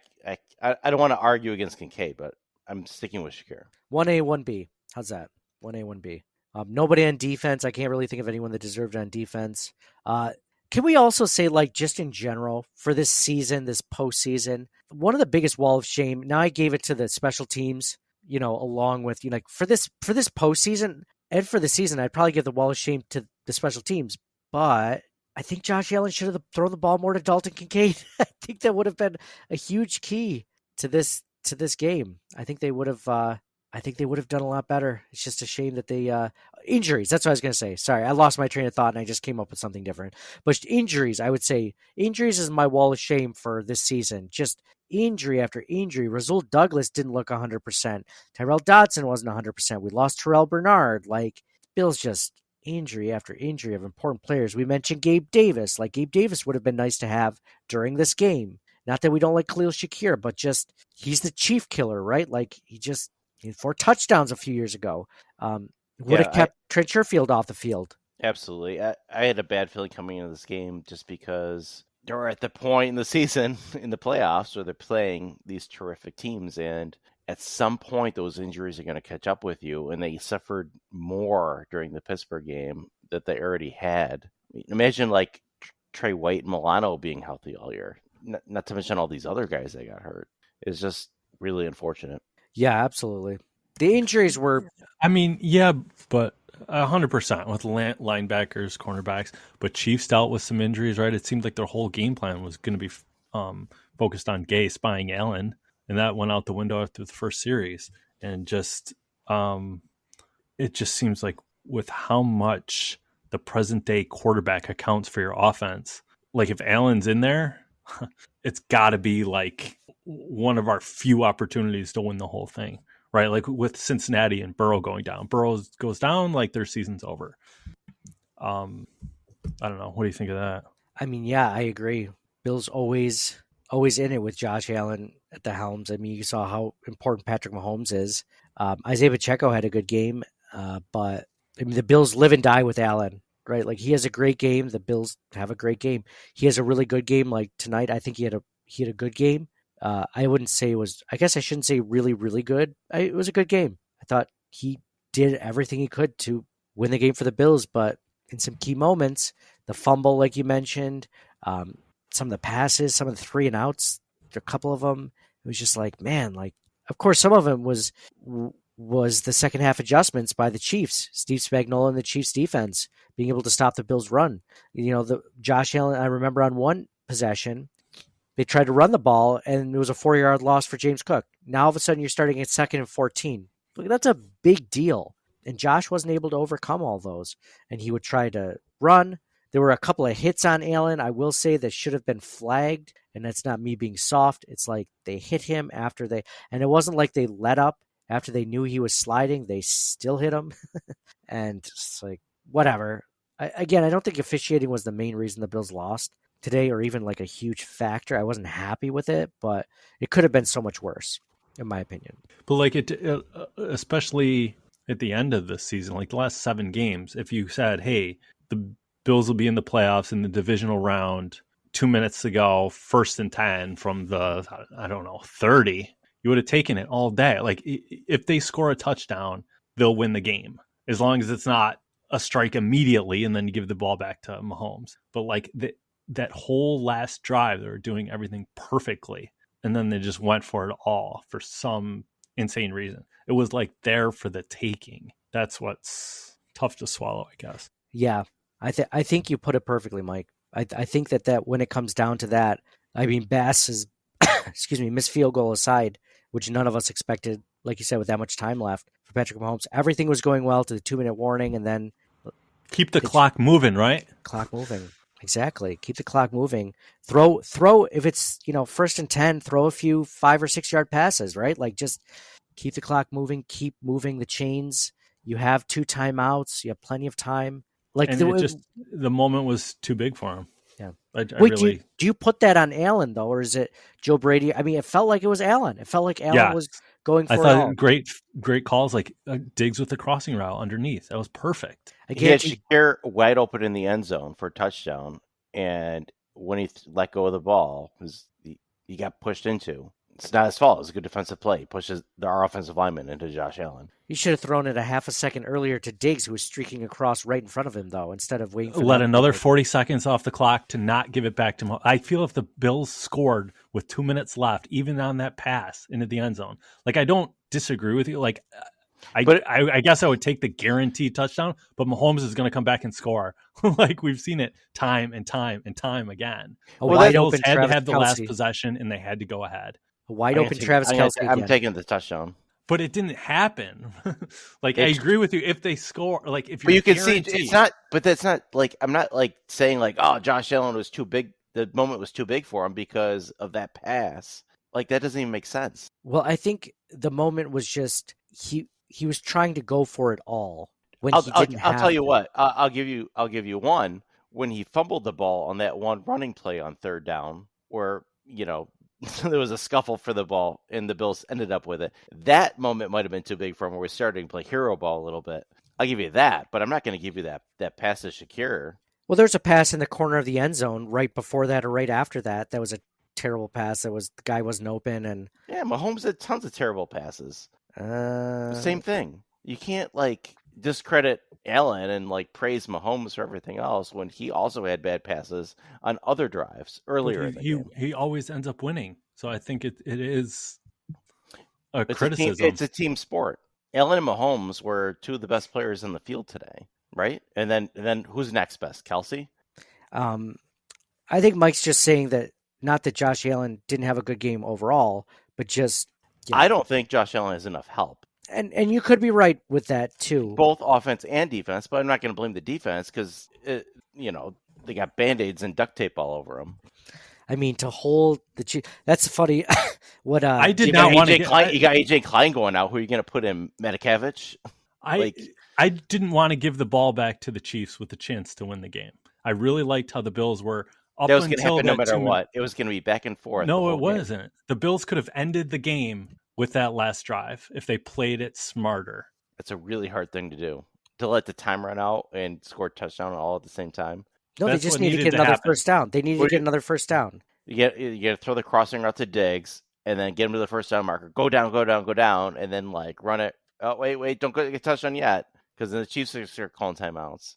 don't want to argue against Kincaid, but I'm sticking with Shakir. 1A, 1B. How's that? 1A, 1B. Nobody on defense. I can't really think of anyone that deserved on defense. Can we also say, like, just in general, for this season, this postseason, one of the biggest wall of shame, now I gave it to the special teams, along with, like, for this postseason and for the season, I'd probably give the wall of shame to the special teams. But I think Josh Allen should have thrown the ball more to Dalton Kincaid. I think that would have been a huge key to this game. I think they would have done a lot better. It's just a shame that they injuries. That's what I was going to say. Sorry, I lost my train of thought and I just came up with something different. But injuries, I would say injuries is my wall of shame for this season. Just injury after injury. Rasul Douglas didn't look 100%. Tyrell Dodson wasn't 100%. We lost Terrell Bernard. Like, Bill's just injury after injury of important players. We mentioned Gabe Davis. Like, Gabe Davis would have been nice to have during this game. Not that we don't like Khalil Shakir, but just he's the chief killer, right? Like he had 4 touchdowns a few years ago. Would have kept Trent Sherfield off the field. Absolutely. I had a bad feeling coming into this game just because they're at the point in the season in the playoffs where they're playing these terrific teams, and at some point those injuries are going to catch up with you, and they suffered more during the Pittsburgh game that they already had. Imagine like Trey White and Milano being healthy all year, not to mention all these other guys that got hurt. It's just really unfortunate. Yeah, absolutely. The injuries were... I mean, yeah, but 100% with linebackers, cornerbacks, but Chiefs dealt with some injuries, right? It seemed like their whole game plan was going to be focused on Gay spying Allen, and that went out the window after the first series. And just it just seems like with how much the present day quarterback accounts for your offense, like if Allen's in there, it's got to be like one of our few opportunities to win the whole thing. Right, like with Cincinnati and Burrow going down. Burrow goes down, like their season's over. I don't know. What do you think of that? I mean, yeah, I agree. Bill's always in it with Josh Allen at the helms. I mean, you saw how important Patrick Mahomes is. Isaiah Pacheco had a good game, but I mean, the Bills live and die with Allen, right? Like he has a great game. The Bills have a great game. He has a really good game. Like tonight, I think he had a good game. I wouldn't say it was, I guess I shouldn't say really, really good. It was a good game. I thought he did everything he could to win the game for the Bills, but in some key moments, the fumble, like you mentioned, some of the passes, some of the 3 and outs, a couple of them, it was just like, man, like, of course, some of them was the second half adjustments by the Chiefs, Steve Spagnuolo and the Chiefs defense being able to stop the Bills run. You know, the Josh Allen, I remember on one possession, they tried to run the ball, and it was a 4-yard loss for James Cook. Now, all of a sudden, you're starting at 2nd and 14. Look, that's a big deal. And Josh wasn't able to overcome all those. And he would try to run. There were a couple of hits on Allen, I will say, that should have been flagged. And that's not me being soft. It's like they hit him after they... And it wasn't like they let up after they knew he was sliding. They still hit him. And it's like, whatever. I don't think officiating was the main reason the Bills lost today, or even like a huge factor. I wasn't happy with it, but it could have been so much worse, in my opinion. But like it, especially at the end of this season, like the last 7 games, if you said, hey, the Bills will be in the playoffs in the divisional round, 2 minutes to go, 1st and 10 from the, 30, you would have taken it all day. Like if they score a touchdown, they'll win the game, as long as it's not a strike immediately and then you give the ball back to Mahomes. But like that whole last drive, they were doing everything perfectly, and then they just went for it all for some insane reason. It was like there for the taking. That's what's tough to swallow, I guess. Yeah, I think you put it perfectly, Mike. I think that when it comes down to that, I mean, Bass's missed field goal aside, which none of us expected, like you said, with that much time left for Patrick Mahomes, everything was going well to the 2-minute warning, and then keep the clock moving, right? Clock moving. Exactly. Keep the clock moving. Throw if it's, 1st and 10, throw a few 5 or 6 yard passes, right? Like just keep the clock moving, keep moving the chains. You have 2 timeouts. You have plenty of time. Like the moment was too big for him. Yeah. Do you put that on Allen though, or is it Joe Brady? I mean, it felt like it was Allen. It felt like Allen was going for it all. Great calls, like Diggs with the crossing route underneath. That was perfect. He had Shakir wide open in the end zone for a touchdown, and when he let go of the ball, he got pushed into. It's not his fault. It was a good defensive play. He pushes our offensive lineman into Josh Allen. He should have thrown it a half a second earlier to Diggs, who was streaking across right in front of him, though, instead of waiting for another 40 seconds off the clock to not give it back to him. I feel if the Bills scored with 2 minutes left, even on that pass into the end zone, like I don't disagree with you. Like I guess I would take the guaranteed touchdown, but Mahomes is going to come back and score. Like we've seen it time and time and time again. The Bills had to have the last possession, and they had to go ahead. A wide open Travis Kelce. I'm taking the touchdown. But it didn't happen. I agree with you. If they score, like if you can see it's not. But that's not like I'm not like saying like, oh, Josh Allen was too big. The moment was too big for him because of that pass. Like that doesn't even make sense. Well, I think the moment was just he was trying to go for it all when I'll tell you what. I'll give you one when he fumbled the ball on that one running play on 3rd down, where there was a scuffle for the ball, and the Bills ended up with it. That moment might have been too big for him, where we're starting to play hero ball a little bit. I'll give you that, but I'm not going to give you that pass to Shakir. Well, there's a pass in the corner of the end zone right before that or right after that. That was a terrible pass. The guy wasn't open, and Yeah, Mahomes had tons of terrible passes. Same thing. You can't discredit Allen and praise Mahomes for everything else when he also had bad passes on other drives earlier in the game. He always ends up winning, so I think it is a criticism. It's a team sport. Allen and Mahomes were two of the best players in the field today, right? And then who's next best? Kelsey? I think Mike's just saying that, not that Josh Allen didn't have a good game overall, but just I don't think Josh Allen has enough help. And you could be right with that too. Both offense and defense, but I'm not going to blame the defense because they got Band-Aids and duct tape all over them. I mean, to hold the that's funny. What I did not want to. You got AJ Klein going out. Who are you going to put in? Medikavich? I didn't want to give the ball back to the Chiefs with the chance to win the game. I really liked how the Bills were up that was going to until happen no matter what. It was going to be back and forth. No, it wasn't. The Bills could have ended the game with that last drive if they played it smarter. That's a really hard thing to do, to let the time run out and score a touchdown all at the same time. No, they just need to get another first down. They need to get another first down. You got to throw the crossing route to Diggs and then get him to the first down marker. Go down, and then run it. Oh, wait, don't get a touchdown yet, because then the Chiefs are start calling timeouts.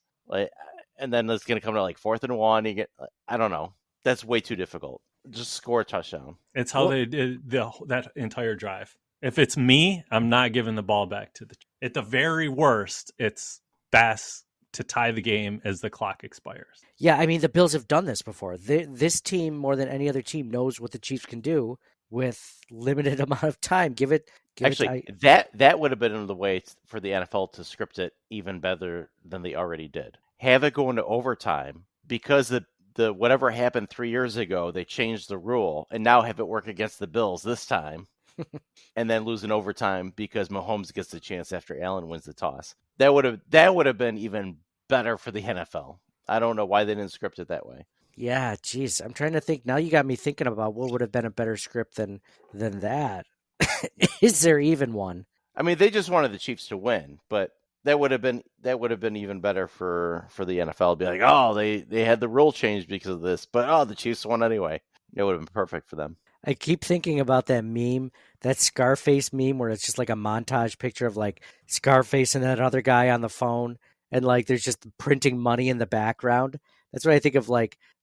And then it's going to come to 4th and 1. You get, I don't know. That's way too difficult. Just score a touchdown. It's how they did that entire drive. If it's me, I'm not giving the ball back to the. At the very worst, it's Bass to tie the game as the clock expires. Yeah, I mean, the Bills have done this before. This team, more than any other team, knows what the Chiefs can do with limited amount of time. That would have been the way for the NFL to script it even better than they already did. Have it go into overtime, because the whatever happened 3 years ago, they changed the rule, and now have it work against the Bills this time, and then lose in overtime because Mahomes gets the chance after Allen wins the toss. That would have been even better for the NFL. I don't know why they didn't script it that way. Yeah, geez, I'm trying to think. Now you got me thinking about what would have been a better script than that. Is there even one? I mean, they just wanted the Chiefs to win, but that would have been even better for the NFL to be like, oh, they had the rule changed because of this, but the Chiefs won anyway. It would have been perfect for them. I keep thinking about that meme, that Scarface meme, where it's just a montage picture of Scarface and that other guy on the phone, and there's just printing money in the background. That's what I think of,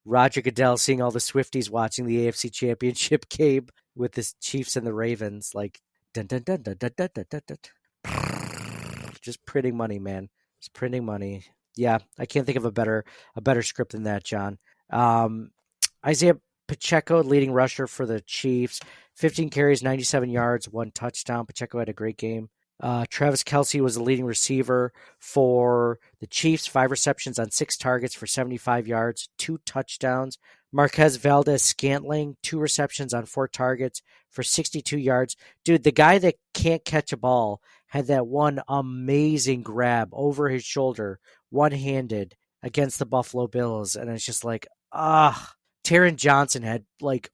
Roger Goodell seeing all the Swifties watching the AFC Championship game with the Chiefs and the Ravens, dun dun dun dun dun dun dun dun dun. Just printing money, man. Just printing money. Yeah, I can't think of a better script than that, John. Isaiah Pacheco, leading rusher for the Chiefs, 15 carries, 97 yards, 1 touchdown. Pacheco had a great game. Travis Kelce was the leading receiver for the Chiefs, 5 receptions on 6 targets for 75 yards, 2 touchdowns. Marquez Valdez-Scantling, 2 receptions on 4 targets for 62 yards. Dude, the guy that can't catch a ball had that one amazing grab over his shoulder, one-handed, against the Buffalo Bills. And it's just Taron Johnson had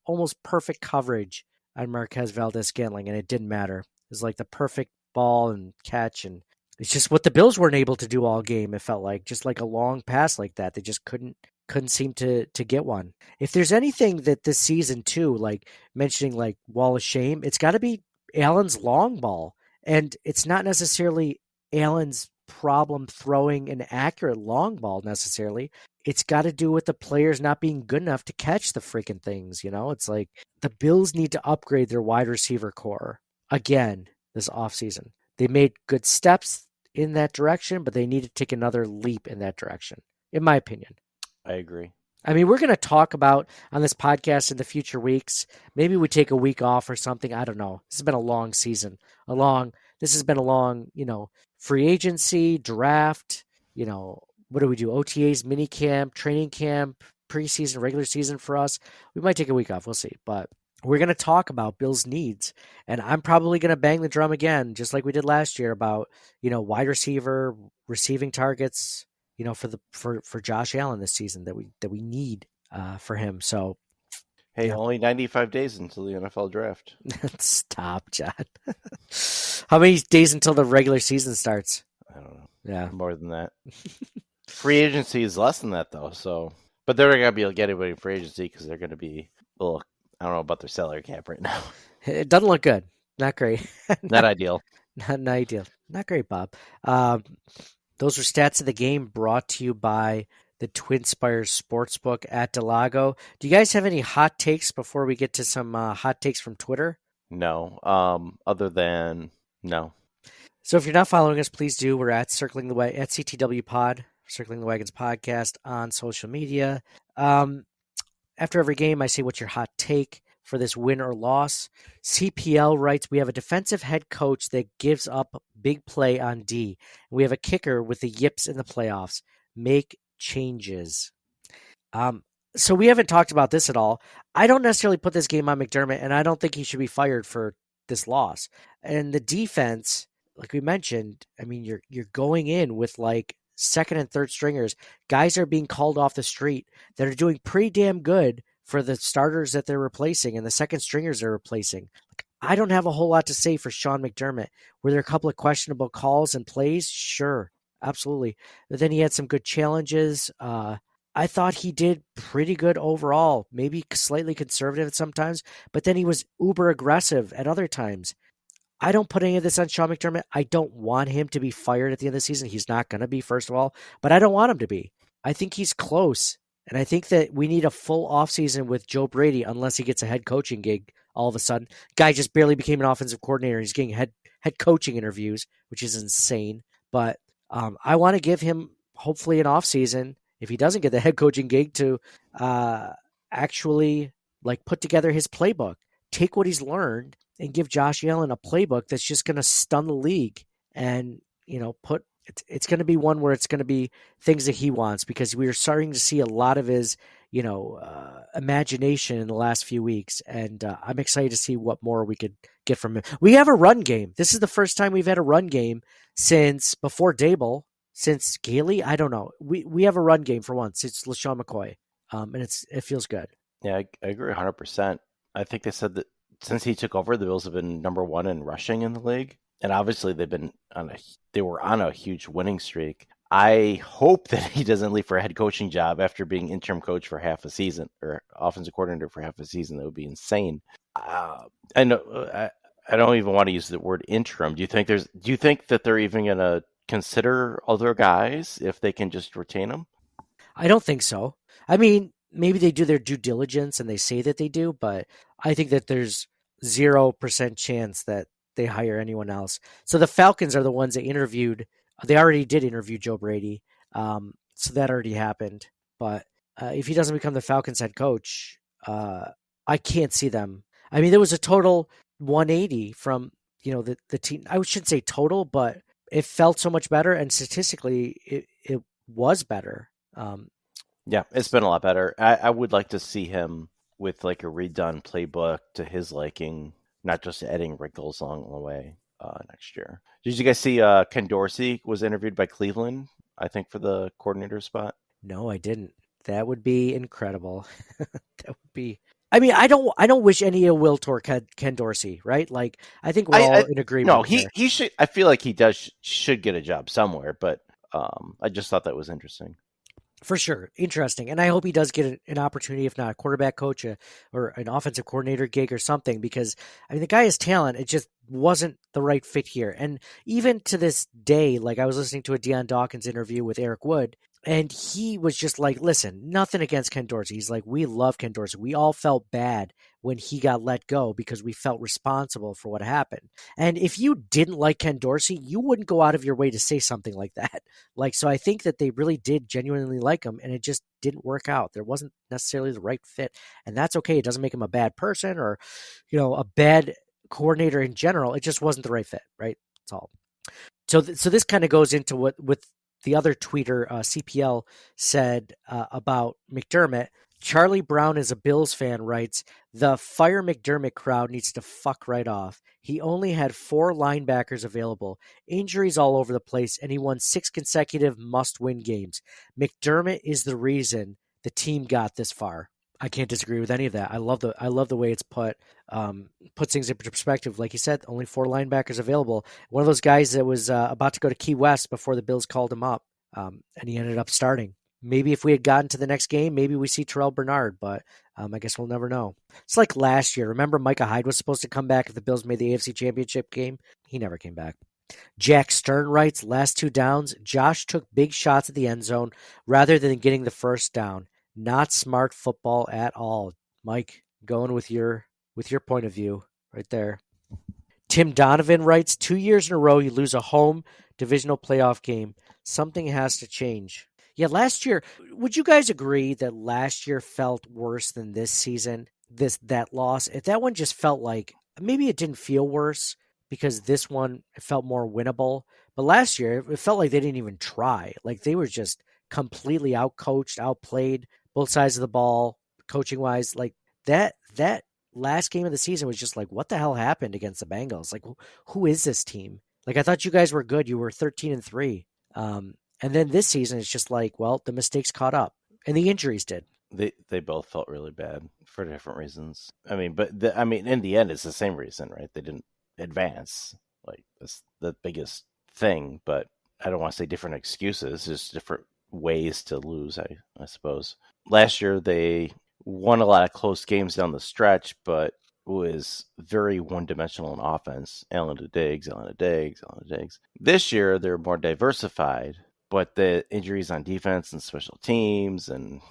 almost perfect coverage on Marquez Valdez-Scantling, and it didn't matter. It was the perfect ball and catch, and it's just what the Bills weren't able to do all game. It felt just a long pass like that. They just couldn't seem to get one. If there's anything that this season too, mentioning wall of shame, it's got to be Allen's long ball, and it's not necessarily Allen's problem throwing an accurate long ball necessarily. It's got to do with the players not being good enough to catch the freaking things. It's the Bills need to upgrade their wide receiver core again this offseason. They made good steps in that direction, but they need to take another leap in that direction, in my opinion. I agree. I mean, we're going to talk about on this podcast in the future weeks. Maybe we take a week off or something. I don't know. This has been a long season. This has been a long, free agency, draft, what do we do? OTAs, mini camp, training camp, preseason, regular season for us. We might take a week off. We'll see. But we're going to talk about Bills' needs. And I'm probably going to bang the drum again, just like we did last year about, wide receiver, receiving targets, for Josh Allen this season that we need for him. So Hey, Yeah. only 95 days until the NFL draft. Stop, John. How many days until the regular season starts? I don't know. Yeah. More than that. Free agency is less than that, though. So, but they're not going to be able to get anybody in free agency because they're going to be a little, I don't know about their salary cap right now. It doesn't look good. Not great. Not ideal. Not ideal. Not great, Bob. Those were stats of the game brought to you by the Twin Spires Sportsbook at Delago. Do you guys have any hot takes before we get to some hot takes from Twitter? No. Other than no. So if you're not following us, please do. We're at at CTW Pod, Circling the Wagons podcast on social media. After every game, I say, what's your hot take for this win or loss? CPL writes, we have a defensive head coach that gives up big play on D. We have a kicker with the yips in the playoffs. Make changes. So we haven't talked about this at all. I don't necessarily put this game on McDermott, and I don't think he should be fired for this loss. And the defense, like we mentioned, I mean, you're going in with like second and third stringers. Guys are being called off the street that are doing pretty damn good for the starters that they're replacing and the second stringers they're replacing. Like, I don't have a whole lot to say for Sean McDermott. Were there a couple of questionable calls and plays? Sure, absolutely. But then he had some good challenges. I thought he did pretty good overall, maybe slightly conservative at sometimes, but then he was uber aggressive at other times. I don't put any of this on Sean McDermott. I don't want him to be fired at the end of the season. He's not going to be, first of all, but I don't want him to be. I think he's close, and I think that we need a full offseason with Joe Brady unless he gets a head coaching gig all of a sudden. Guy just barely became an offensive coordinator. He's getting head coaching interviews, which is insane. But I want to give him hopefully an offseason, if he doesn't get the head coaching gig, to actually like put together his playbook, take what he's learned, and give Josh Allen a playbook that's just going to stun the league. And, you know, it's going to be one where it's going to be things that he wants, because we are starting to see a lot of his, imagination in the last few weeks. And I'm excited to see what more we could get from him. We have a run game. This is the first time we've had a run game since before Dable, since Gailey. I don't know. We have a run game for once. It's LaShawn McCoy. And it feels good. Yeah, I agree 100%. I think they said that since he took over, the Bills have been number one in rushing in the league, and obviously they were on a huge winning streak. I hope that he doesn't leave for a head coaching job after being interim coach for half a season, or offensive coordinator for half a season. That would be insane. I know. I don't even want to use the word interim. Do you think that they're even going to consider other guys if they can just retain them? I don't think so. I mean, maybe they do their due diligence and they say that they do, but I think that there's 0% chance that they hire anyone else. So the Falcons are the ones that interviewed. They already did interview Joe Brady. So that already happened. But if he doesn't become the Falcons head coach, I can't see them. I mean, there was a total 180 from, the team. I shouldn't say total, but it felt so much better. And statistically, it was better. Yeah, it's been a lot better. I would like to see him with like a redone playbook to his liking, not just adding wrinkles along the way next year. Did you guys see Ken Dorsey was interviewed by Cleveland, I think, for the coordinator spot? No, I didn't. That would be incredible. That would be. I mean, I don't wish any ill will toward Ken Dorsey, right? Like, I think we're all in agreement. No, he should. I feel like he should get a job somewhere, but I just thought that was interesting. For sure. Interesting. And I hope he does get an opportunity, if not a quarterback coach or an offensive coordinator gig or something, because, I mean, the guy has talent. It just wasn't the right fit here. And even to this day, like, I was listening to a Deion Dawkins interview with Eric Wood, and he was just like, listen, nothing against Ken Dorsey. He's like, we love Ken Dorsey. We all felt bad when he got let go because we felt responsible for what happened. And if you didn't like Ken Dorsey, you wouldn't go out of your way to say something like that. Like, so I think that they really did genuinely like him, and it just didn't work out. There wasn't necessarily the right fit, and that's okay. It doesn't make him a bad person or, a bad coordinator in general. It just wasn't the right fit, right? That's all. So this kind of goes into what with the other tweeter, CPL, said about McDermott. Charlie Brown, as a Bills fan, writes, the fire McDermott crowd needs to fuck right off. He only had 4 linebackers available, injuries all over the place, and he won 6 consecutive must-win games. McDermott is the reason the team got this far. I can't disagree with any of that. I love the way it's put. Puts things in perspective. Like you said, only 4 linebackers available. One of those guys that was about to go to Key West before the Bills called him up, and he ended up starting. Maybe if we had gotten to the next game, maybe we see Terrell Bernard, but I guess we'll never know. It's like last year. Remember Micah Hyde was supposed to come back if the Bills made the AFC Championship game? He never came back. Jack Stern writes, last 2 downs, Josh took big shots at the end zone rather than getting the first down. Not smart football at all. Mike, going with your point of view right there. Tim Donovan writes, 2 years in a row you lose a home divisional playoff game. Something has to change. Yeah, last year, would you guys agree that last year felt worse than this season? That loss, if that one just felt like, maybe it didn't feel worse because this one it felt more winnable. But last year, it felt like they didn't even try. Like they were just completely outcoached, outplayed, both sides of the ball, coaching wise. Like that last game of the season was just like, what the hell happened against the Bengals? Like, who is this team? Like, I thought you guys were good. You were 13-3. And then this season, it's just like, well, the mistakes caught up, and the injuries did. They both felt really bad for different reasons. I mean, but in the end, it's the same reason, right? They didn't advance. Like that's the biggest thing. But I don't want to say different excuses. Just different ways to lose, I suppose. Last year, they won a lot of close games down the stretch, but was very one-dimensional in offense. Allen to Diggs. This year, they're more diversified, but the injuries on defense and special teams, and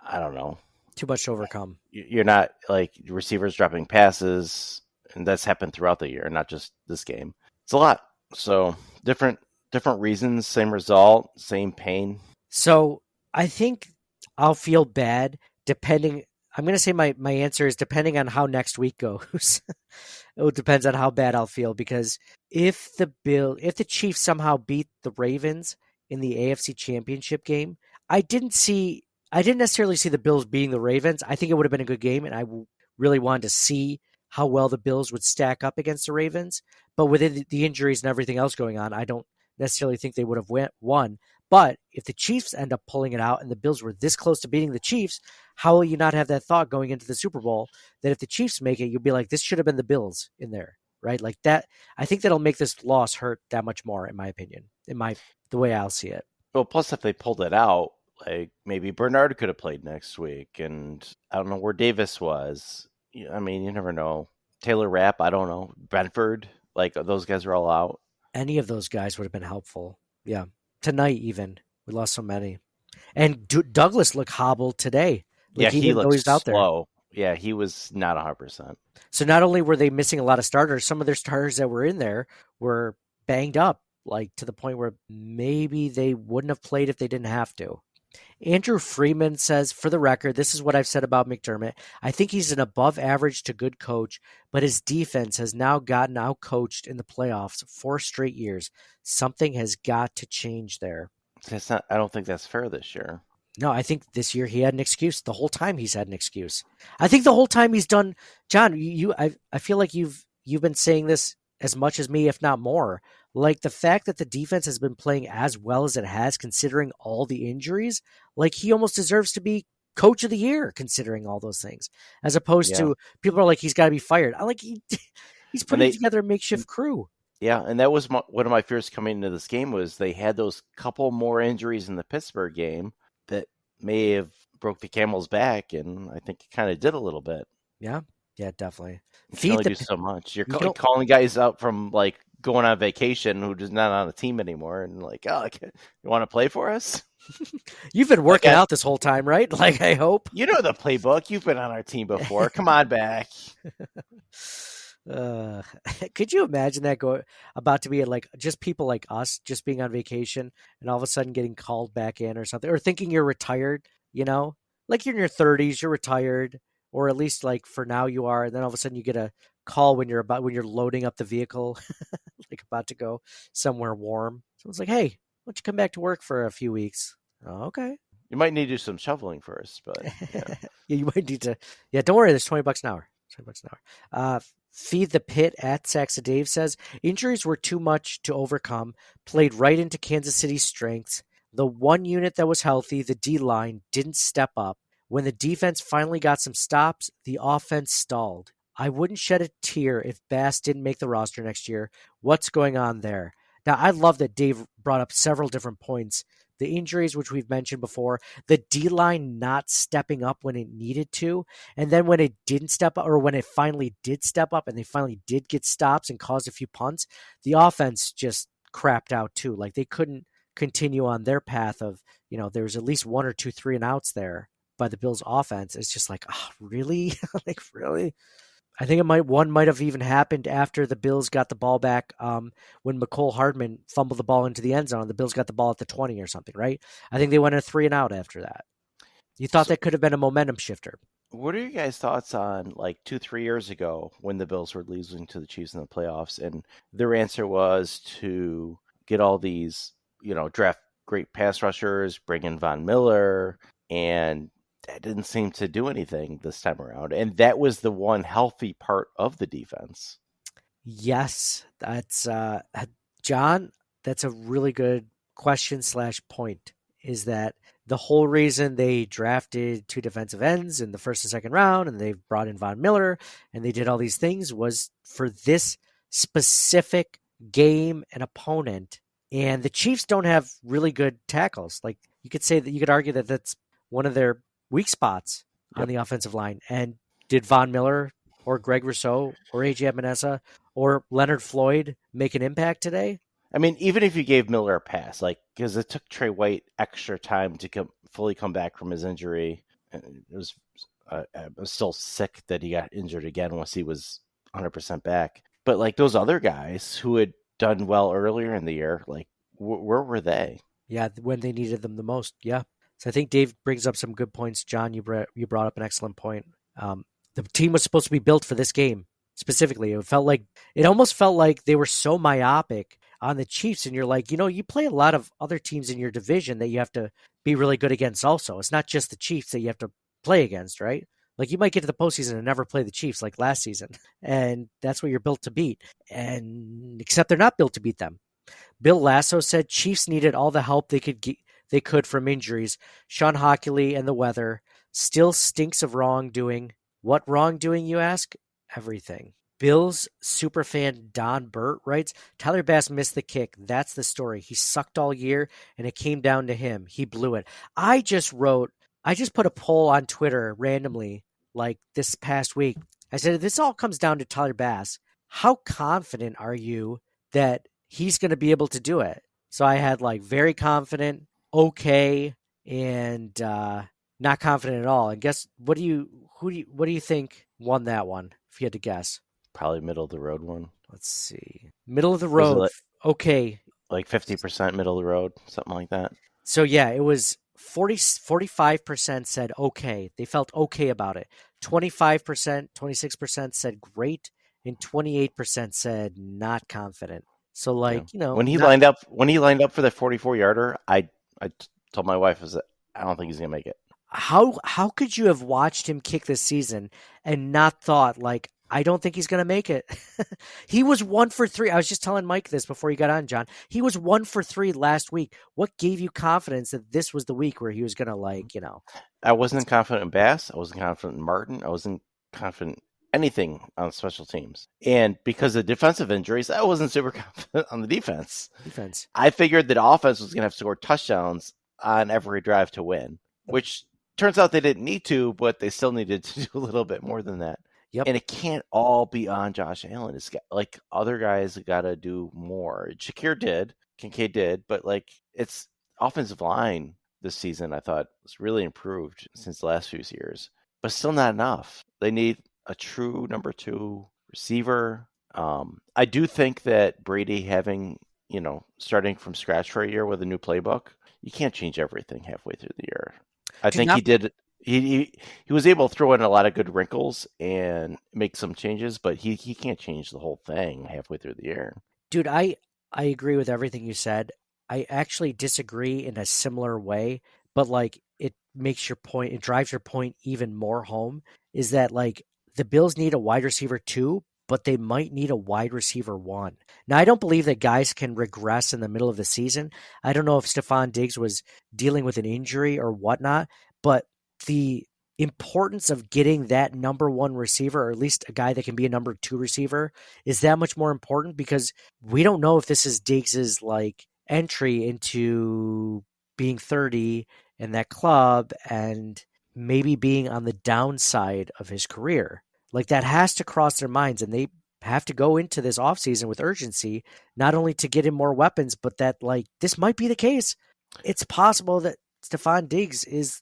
I don't know. Too much to overcome. You're not like receivers dropping passes, and that's happened throughout the year, not just this game. It's a lot. So different reasons, same result, same pain. So I think I'll feel bad depending. I'm going to say my answer is depending on how next week goes. It depends on how bad I'll feel, because if the Chiefs somehow beat the Ravens in the AFC Championship game, I didn't necessarily see the Bills beating the Ravens. I think it would have been a good game, and I really wanted to see how well the Bills would stack up against the Ravens. But with the injuries and everything else going on, I don't necessarily think they would have won. But if the Chiefs end up pulling it out and the Bills were this close to beating the Chiefs, how will you not have that thought going into the Super Bowl that if the Chiefs make it, you'll be like, this should have been the Bills in there, right? Like that. I think that'll make this loss hurt that much more, in my opinion, the way I'll see it. Well, plus if they pulled it out, like maybe Bernard could have played next week, and I don't know where Davis was. I mean, you never know. Taylor Rapp, I don't know. Benford, like those guys are all out. Any of those guys would have been helpful. Yeah. Tonight, even. We lost so many. And Douglas looked hobbled today. Like, yeah, he looked out slow. There. Yeah, he was not 100%. So not only were they missing a lot of starters, some of their starters that were in there were banged up, like to the point where maybe they wouldn't have played if they didn't have to. Andrew Freeman says, for the record, this is what I've said about McDermott. I think he's an above average to good coach, but his defense has now gotten out-coached in the playoffs 4 straight years. Something has got to change there. I don't think that's fair this year. No, I think this year he had an excuse. The whole time he's had an excuse. I think the whole time he's done, John, I feel like you've been saying this as much as me, if not more. Like the fact that the defense has been playing as well as it has, considering all the injuries, like he almost deserves to be coach of the year, considering all those things, as opposed to people are like, he's got to be fired. I like he's putting together a makeshift crew. Yeah. And that was one of my fears coming into this game was they had those couple more injuries in the Pittsburgh game that may have broke the camel's back. And I think it kind of did a little bit. Yeah. Yeah, definitely. You can only do so much. You're calling guys out from like going on vacation who's just not on the team anymore, and like, oh, you want to play for us? You've been working out this whole time, right? Like, I hope you know the playbook. You've been on our team before. Come on back. Could you imagine that about to be like just people like us just being on vacation and all of a sudden getting called back in or something, or thinking you're retired? You know, like you're in your 30s, you're retired. Or at least like for now you are, and then all of a sudden you get a call when you're loading up the vehicle, like about to go somewhere warm. Someone's like, "Hey, why don't you come back to work for a few weeks?" Oh, okay. You might need to do some shoveling first, but yeah, you might need to. Yeah, don't worry. There's $20 an hour. $20 an hour. Feed the Pit at Saxa Dave says injuries were too much to overcome. Played right into Kansas City's strengths. The one unit that was healthy, the D line, didn't step up. When the defense finally got some stops, the offense stalled. I wouldn't shed a tear if Bass didn't make the roster next year. What's going on there? Now, I love that Dave brought up several different points. The injuries, which we've mentioned before, the D-line not stepping up when it needed to, and then when it didn't step up, or when it finally did step up and they finally did get stops and caused a few punts, the offense just crapped out too. Like, they couldn't continue on their path of, there was at least 1 or 2 3-and-outs there by the Bills offense. It's just like, oh, really? Like, really? I think one might have even happened after the Bills got the ball back when McCole Hardman fumbled the ball into the end zone. The Bills got the ball at the 20 or something, right? I think they went a 3-and-out after that. You thought that could have been a momentum shifter. What are your guys' thoughts on like 2-3 years ago when the Bills were losing to the Chiefs in the playoffs, and their answer was to get all these, draft great pass rushers, bring in Von Miller, and that didn't seem to do anything this time around. And that was the one healthy part of the defense. Yes, that's John. That's a really good question / point. Is that the whole reason they drafted 2 defensive ends in the first and second round, and they brought in Von Miller, and they did all these things, was for this specific game and opponent. And the Chiefs don't have really good tackles. Like, you could argue that that's one of their weak spots on the offensive line. And did Von Miller or Greg Rousseau or A.J. Epinesa or Leonard Floyd make an impact today? I mean, even if you gave Miller a pass, because it took Trey White extra time to fully come back from his injury. It was I was still sick that he got injured again once he was 100% back. But those other guys who had done well earlier in the year, where were they? Yeah, when they needed them the most. Yeah. So I think Dave brings up some good points. John, you brought up an excellent point. The team was supposed to be built for this game specifically. It almost felt like they were so myopic on the Chiefs, and you're like, you play a lot of other teams in your division that you have to be really good against also. It's not just the Chiefs that you have to play against, right? Like, you might get to the postseason and never play the Chiefs like last season, and that's what you're built to beat. And except they're not built to beat them. Bill Lasso said Chiefs needed all the help they could from injuries. Sean Hockley and the weather still stinks of wrongdoing. What wrongdoing, you ask? Everything. Bills superfan Don Burt writes, Tyler Bass missed the kick. That's the story. He sucked all year, and it came down to him. He blew it. I just put a poll on Twitter randomly, this past week. I said, this all comes down to Tyler Bass. How confident are you that he's going to be able to do it? So I had very confident, okay, and not confident at all. And guess what do you think won that one, if you had to guess? Probably middle of the road one. Let's see. Middle of the road. Okay. 50% middle of the road, something like that. So yeah, it was 45% said okay. They felt okay about it. 25%, 26% said great, and 28% said not confident. So when he lined up for the 44-yarder, I told my wife, I don't think he's gonna make it. How could you have watched him kick this season and not thought I don't think he's going to make it? He was 1 for 3. I was just telling Mike this before he got on, John. He was 1 for 3 last week. What gave you confidence that this was the week where he was going to I wasn't confident in Bass. I wasn't confident in Martin. I wasn't confident anything on special teams. And because of defensive injuries, I wasn't super confident on the defense. I figured that offense was going to have to score touchdowns on every drive to win, which turns out they didn't need to, but they still needed to do a little bit more than that. Yep. And it can't all be on Josh Allen. It's other guys got to do more. Shakir did, Kincaid did, but it's offensive line this season, I thought, was really improved since the last few years, but still not enough. They need a true number 2 receiver. I do think that Brady having, starting from scratch for a year with a new playbook, you can't change everything halfway through the year. I think he did. He was able to throw in a lot of good wrinkles and make some changes, but he can't change the whole thing halfway through the year. Dude, I agree with everything you said. I actually disagree in a similar way, but it makes your point, it drives your point even more home, is that the Bills need a wide receiver 2, but they might need a wide receiver 1. Now, I don't believe that guys can regress in the middle of the season. I don't know if Stephon Diggs was dealing with an injury or whatnot, but the importance of getting that number one receiver, or at least a guy that can be a number two receiver, is that much more important because we don't know if this is Diggs's like entry into being 30 in that club and maybe being on the downside of his career. Like that has to cross their minds, and they have to go into this offseason with urgency, not only to get him more weapons, but that like this might be the case. It's possible that Stephon Diggs is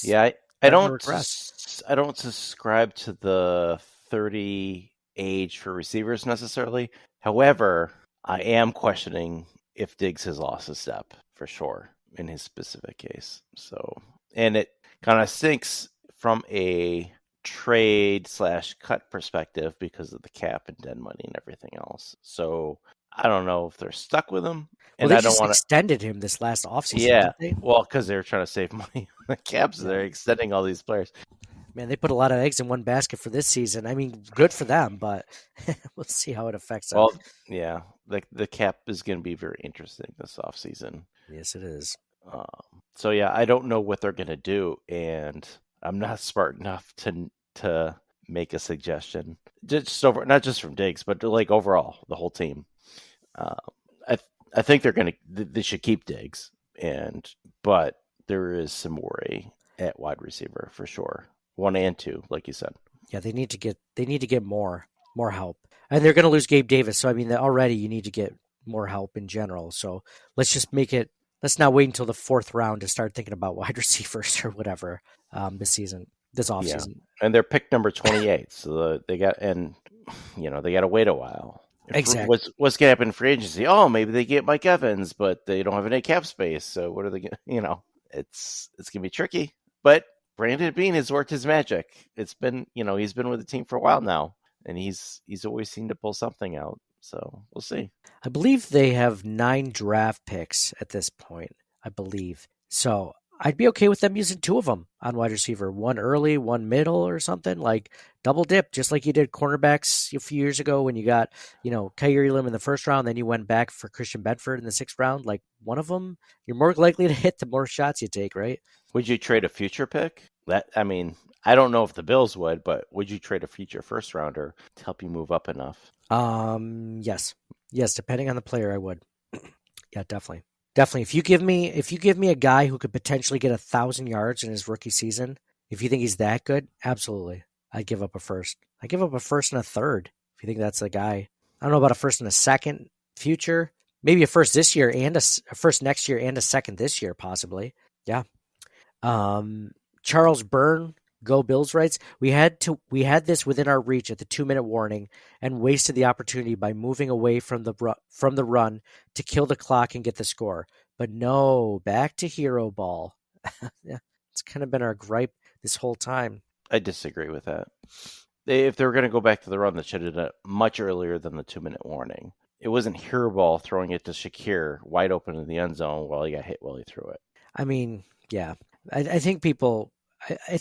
Yeah, I starting to don't regress. I don't subscribe to the 30 age for receivers necessarily. However, I am questioning if Diggs has lost a step for sure in his specific case. So, and it kind of stinks from a trade / cut perspective because of the cap and dead money and everything else. So I don't know if they're stuck with him, Well, and they I don't just want to. extended him this last offseason, Yeah, didn't they? well, because they're trying to save money on the cap, so they're extending all these players. Man, they put a lot of eggs in one basket for this season. I mean, good for them, but we'll see how it affects them. Well, yeah, the cap is going to be very interesting this offseason. Yes, it is. So yeah, I don't know what they're going to do, and I'm not smart enough to make a suggestion. Just over, not just from Diggs, but like overall the whole team. I think they should keep Diggs, but there is some worry at wide receiver for sure, 1 and 2, like you said. Yeah, they need to get more help, and they're going to lose Gabe Davis. So I mean, already you need to get more help in general. So let's just make it. Let's not wait until the 4th round to start thinking about wide receivers or whatever this offseason. Yeah. And they're pick number 28, so they got to wait a while. Exactly. What's going to happen in free agency? Oh, maybe they get Mike Evans, but they don't have any cap space. So what are they going to, it's going to be tricky. But Brandon Beane has worked his magic. It's been, he's been with the team for a while now, and he's always seemed to pull something out. So we'll see. I believe they have 9 draft picks at this point, I believe. So I'd be okay with them using 2 of them on wide receiver, 1 early, 1 middle or something, like double dip, just like you did cornerbacks a few years ago when you got, Kyrie Lim in the 1st round, then you went back for Christian Bedford in the 6th round. Like one of them, you're more likely to hit the more shots you take, right? Would you trade a future pick? I don't know if the Bills would, but would you trade a future 1st rounder to help you move up enough? Yes, depending on the player, I would. Yeah, definitely. If you give me a guy who could potentially get 1,000 yards in his rookie season, if you think he's that good, absolutely, I'd give up a 1st. I give up a 1st and a 3rd if you think that's the guy. I don't know about a 1st and a 2nd future, maybe a 1st this year and a 1st next year and a 2nd this year, possibly. Yeah. Charles Byrne, Go Bills rights. We had this within our reach at the 2-minute warning and wasted the opportunity by moving away from the run to kill the clock and get the score. But no, back to hero ball. Yeah, it's kind of been our gripe this whole time. I disagree with that. If they were going to go back to the run, they should have done it much earlier than the 2-minute warning. It wasn't hero ball throwing it to Shakir wide open in the end zone while he got hit while he threw it. I mean, yeah, I think people.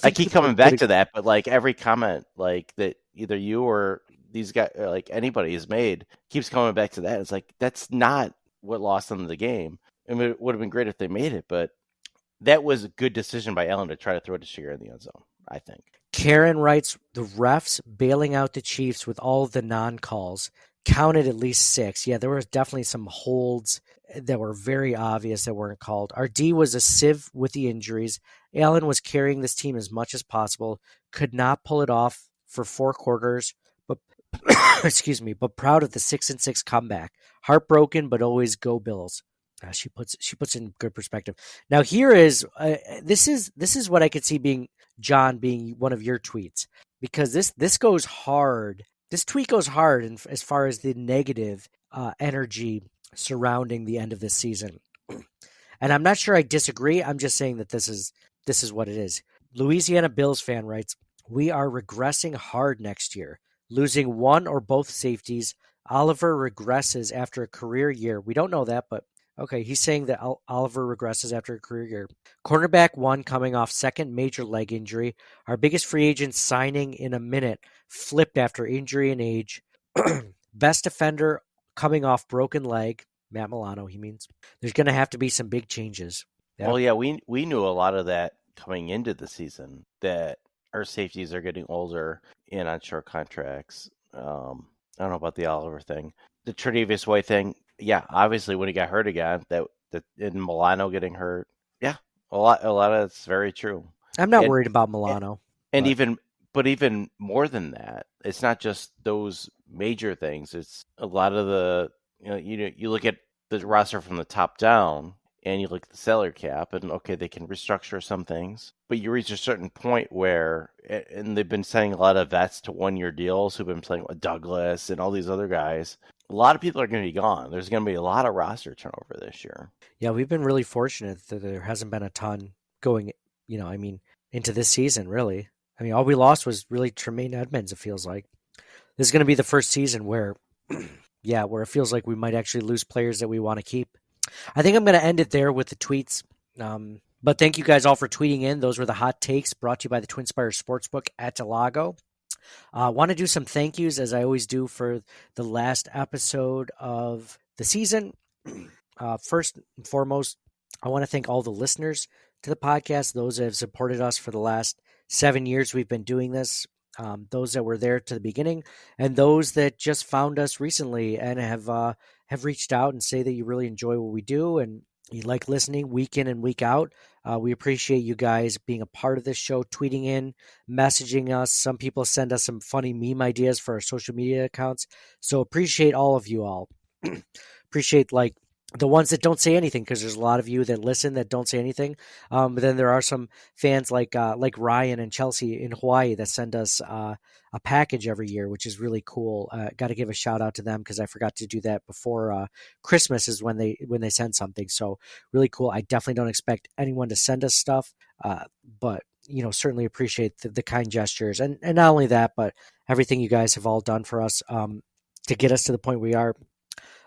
I keep coming back to that, but like every comment, like that either you or these guys, or like anybody has made, keeps coming back to that. It's like that's not what lost them the game. I mean, it would have been great if they made it, but that was a good decision by Allen to try to throw it to Shakir in the end zone, I think. Karen writes, the refs bailing out the Chiefs with all the non-calls counted at least 6. Yeah, there were definitely some holds that were very obvious that weren't called. Our D was a sieve with the injuries. Allen was carrying this team as much as possible, could not pull it off for 4 quarters, but excuse me, but proud of the 6-6 comeback. Heartbroken, but always go Bills. She puts in good perspective. Now here is this is what I could see being one of your tweets, because this goes hard. This tweet goes hard as far as the negative energy surrounding the end of this season. And I'm not sure I disagree. I'm just saying that this is what it is. Louisiana Bills fan writes, we are regressing hard next year, losing 1 or both safeties. Oliver regresses after a career year. We don't know that, but okay, he's saying that Oliver regresses after a career year. Cornerback 1 coming off 2nd major leg injury. Our biggest free agent signing in a minute flipped after injury and age. Best defender coming off broken leg. Matt Milano, he means. There's going to have to be some big changes. Yeah. Well, yeah, we knew a lot of that coming into the season, that our safeties are getting older and on short contracts. I don't know about the Oliver thing. The Tre'Davious White thing, yeah, obviously when he got hurt again, that in Milano getting hurt, yeah, a lot of it's very true. I'm not And worried about Milano. and but- even more than that, it's not just those major things. It's a lot of the you look at the roster from the top down, and you look at the salary cap, and okay, they can restructure some things, but you reach a certain point where, and they've been signing a lot of vets to 1-year deals who've been playing with Douglas and all these other guys. A lot of people are going to be gone. There's going to be a lot of roster turnover this year. Yeah, we've been really fortunate that there hasn't been a ton going, into this season, really. I mean, all we lost was really Tremaine Edmonds, it feels like. This is going to be the first season where, where it feels like we might actually lose players that we want to keep. I think I'm going to end it there with the tweets. But thank you guys all for tweeting in. Those were the hot takes brought to you by the Twin Spires Sportsbook at Delago. Want to do some thank yous, as I always do, for the last episode of the season. First and foremost, I want to thank all the listeners to the podcast, those that have supported us for the last 7 years we've been doing this, those that were there to the beginning, and those that just found us recently and have reached out and say that you really enjoy what we do and you like listening week in and week out. We appreciate you guys being a part of this show, tweeting in, messaging us. Some people send us some funny meme ideas for our social media accounts. So appreciate all of you all. Appreciate the ones that don't say anything, because there's a lot of you that listen that don't say anything. But then there are some fans like Ryan and Chelsea in Hawaii that send us a package every year, which is really cool. Got to give a shout out to them because I forgot to do that before Christmas is when they send something. So really cool. I definitely don't expect anyone to send us stuff, but certainly appreciate the kind gestures and not only that, but everything you guys have all done for us to get us to the point we are.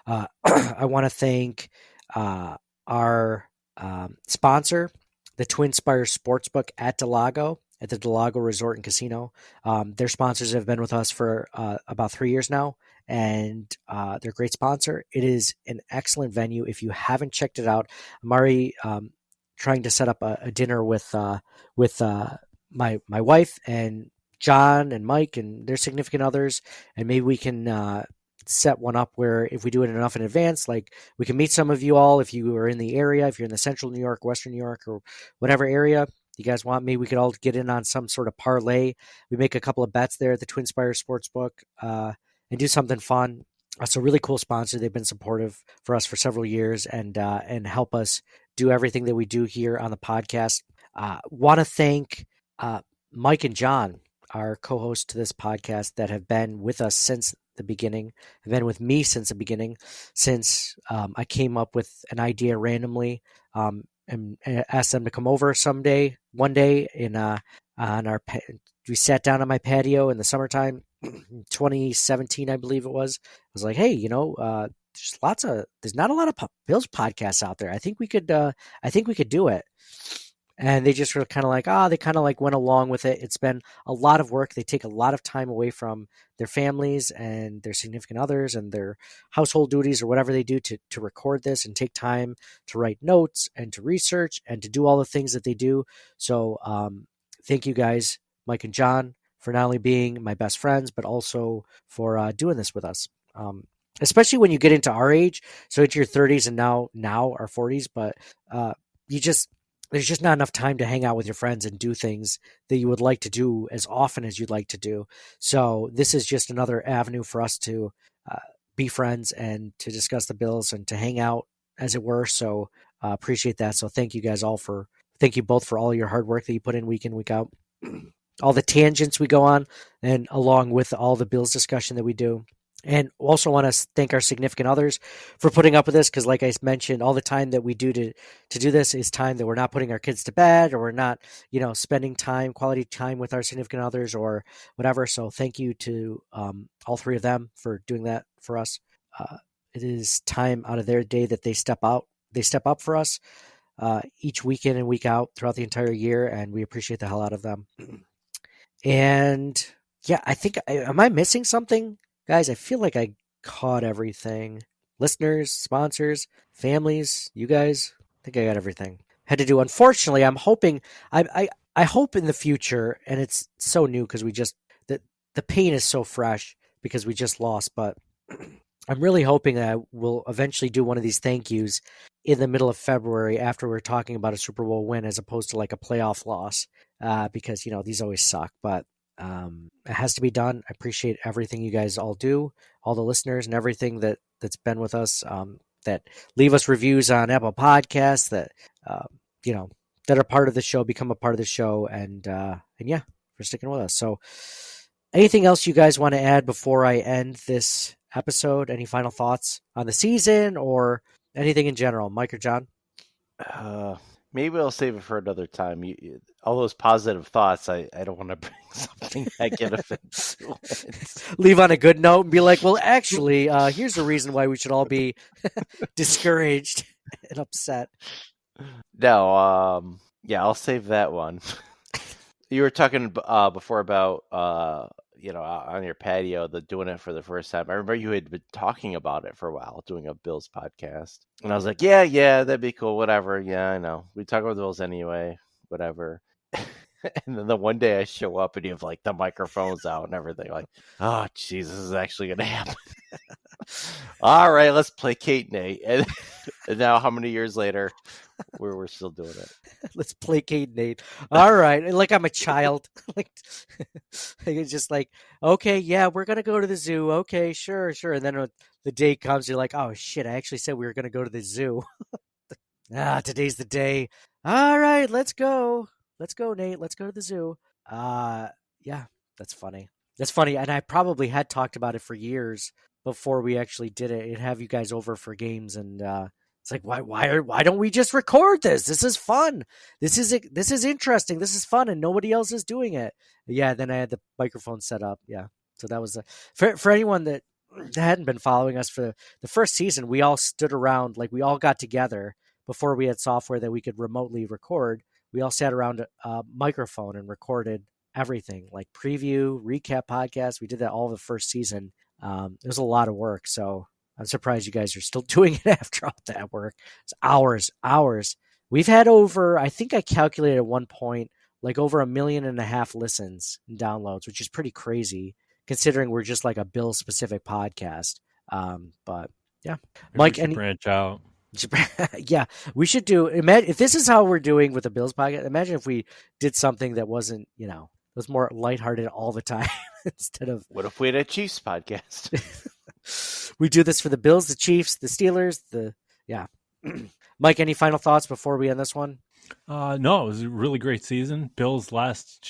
I want to thank our sponsor, the Twin Spires Sportsbook at Delago, at the Delago Resort and Casino. Their sponsors have been with us for about 3 years now, and they're a great sponsor. It is an excellent venue. If you haven't checked it out, I'm already trying to set up a dinner with my wife and John and Mike and their significant others, and maybe we can set one up where if we do it enough in advance, we can meet some of you all if you are in the area, if you're in the central New York, western New York, or whatever area you guys want. Maybe we could all get in on some sort of parlay. We make a couple of bets there at the Twin Spires Sportsbook and do something fun. So really cool sponsor. They've been supportive for us for several years and help us do everything that we do here on the podcast. Want to thank Mike and John, our co-hosts to this podcast, that have been with us since the beginning, have been with me since the beginning, since I came up with an idea randomly and asked them to come over one day we sat down on my patio in the summertime, 2017, I believe it was. I was like, hey, there's not a lot of Bills podcasts out there. I think we could do it. And they just were kind of they kind of went along with it. It's been a lot of work. They take a lot of time away from their families and their significant others and their household duties or whatever they do to record this and take time to write notes and to research and to do all the things that they do. So thank you guys, Mike and John, for not only being my best friends, but also for doing this with us. Especially when you get into our age, so into your 30s and now our 40s, but there's just not enough time to hang out with your friends and do things that you would like to do as often as you'd like to do. So this is just another avenue for us to be friends and to discuss the Bills and to hang out, as it were. So appreciate that. So thank you guys thank you both for all your hard work that you put in week out, all the tangents we go on, and along with all the Bills discussion that we do. And also want to thank our significant others for putting up with this, because like I mentioned, all the time that we do to do this is time that we're not putting our kids to bed, or we're not, spending quality time with our significant others or whatever. So thank you to all three of them for doing that for us. It is time out of their day that they step up for us each week in and week out throughout the entire year, and we appreciate the hell out of them. And yeah, I think, am I missing something? Guys, I feel like I caught everything. Listeners, sponsors, families, you guys, I think I got everything. Had to do. Unfortunately, I'm hoping I I hope in the future, and it's so new because the pain is so fresh because we just lost, but I'm really hoping that we'll eventually do one of these thank yous in the middle of February after we're talking about a Super Bowl win as opposed to like a playoff loss, because, these always suck, but it has to be done. I appreciate everything you guys all do, all the listeners and everything that's been with us, that leave us reviews on Apple Podcasts, that, that are part of the show, become a part of the show, and yeah, for sticking with us. So anything else you guys want to add before I end this episode? Any final thoughts on the season or anything in general, Mike or John? Maybe I'll save it for another time. All those positive thoughts, I don't want to bring something negative into it. Leave on a good note and be like, well, actually, here's the reason why we should all be discouraged and upset. No, yeah, I'll save that one. You were talking before about on your patio, doing it for the first time. I remember you had been talking about it for a while, doing a Bills podcast, and I was like, yeah, that'd be cool, whatever. Yeah, I know. We talk about the Bills anyway, whatever. And then the one day I show up and you have like the microphones out and everything. Like, oh, jeez, this is actually gonna happen. All right, let's placate Nate. And now, how many years later, we're still doing it? Let's placate Nate. All right, like I'm a child. Like it's just like, okay, yeah, we're gonna go to the zoo. Okay, sure. And then when the day comes, you're like, oh shit, I actually said we were gonna go to the zoo. Today's the day. All right, let's go. Let's go, Nate. Let's go to the zoo. Yeah, that's funny. That's funny, and I probably had talked about it for years before we actually did it. It'd have you guys over for games, and it's like, why don't we just record this? This is fun. This is interesting. This is fun, and nobody else is doing it. Yeah, then I had the microphone set up. Yeah, so that was for anyone that hadn't been following us for the first season. We all stood around, like we all got together before we had software that we could remotely record. We all sat around a microphone and recorded everything, like preview, recap podcasts. We did that all the first season. It was a lot of work, so I'm surprised you guys are still doing it after all that work. It's hours. We've had over, I think I calculated at one point, like over 1.5 million listens and downloads, which is pretty crazy considering we're just like a Bill-specific podcast. But yeah, Mike, any branch out. Yeah, we should do. Imagine if this is how we're doing with the Bills podcast. Imagine if we did something that wasn't, was more lighthearted all the time instead of. What if we had a Chiefs podcast? We do this for the Bills, the Chiefs, the Steelers. Mike, any final thoughts before we end this one? No, it was a really great season. Bills last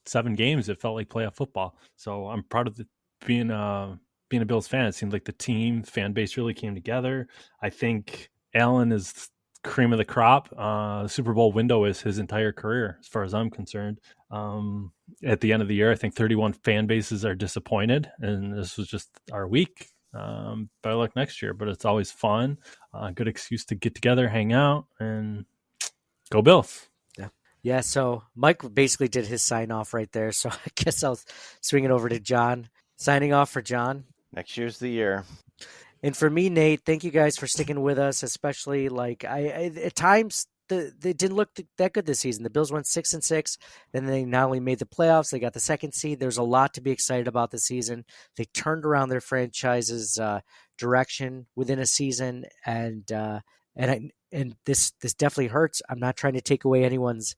7 games, it felt like playoff football. So I'm proud of being a Bills fan. It seemed like the team fan base really came together. I think Allen is cream of the crop. The Super Bowl window is his entire career, as far as I'm concerned. At the end of the year, I think 31 fan bases are disappointed, and this was just our week. Better luck next year, but it's always fun. Good excuse to get together, hang out, and go Bills. Yeah, so Mike basically did his sign off right there, so I guess I'll swing it over to John. Signing off for John. Next year's the year. And for me, Nate, thank you guys for sticking with us, especially like I at times they didn't look that good this season. The Bills went 6-6, then they not only made the playoffs, they got the 2nd seed. There's a lot to be excited about this season. They turned around their franchise's direction within a season, and this definitely hurts. I'm not trying to take away anyone's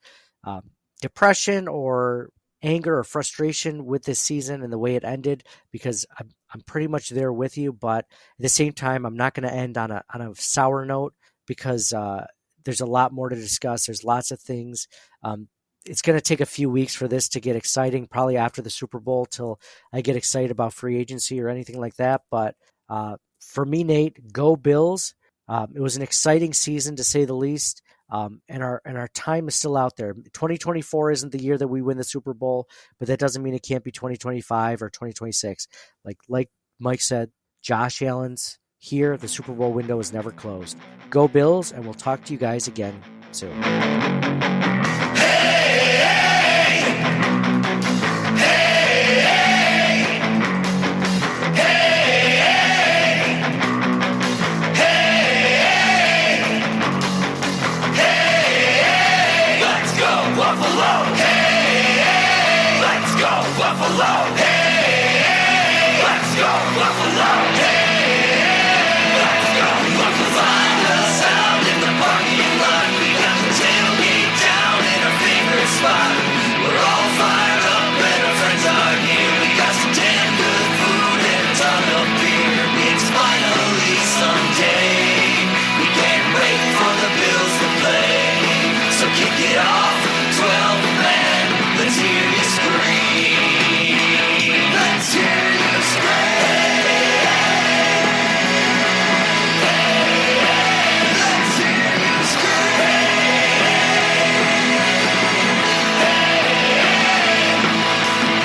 depression or anger or frustration with this season and the way it ended, because I'm pretty much there with you. But at the same time, I'm not going to end on a sour note, because there's a lot more to discuss. There's lots of things. It's going to take a few weeks for this to get exciting, probably after the Super Bowl, till I get excited about free agency or anything like that. But for me, Nate, go Bills. It was an exciting season, to say the least. And our time is still out there. 2024 isn't the year that we win the Super Bowl, but that doesn't mean it can't be 2025 or 2026. Like Mike said, Josh Allen's here. The Super Bowl window is never closed. Go Bills, and we'll talk to you guys again soon. Buffalo! Buffalo! Hey, let's go Buffalo! Hey, let's go Buffalo! Find us out in the parking lot. We got the tailgate down in our favorite spot. We're all fired up and our friends are here. We got some damn good food and a ton of beer. It's finally Sunday. We can't wait for the Bills to play. So kick it off, 12 man. Let's hear you scream. Let's hear you scream. Let's hear you scream.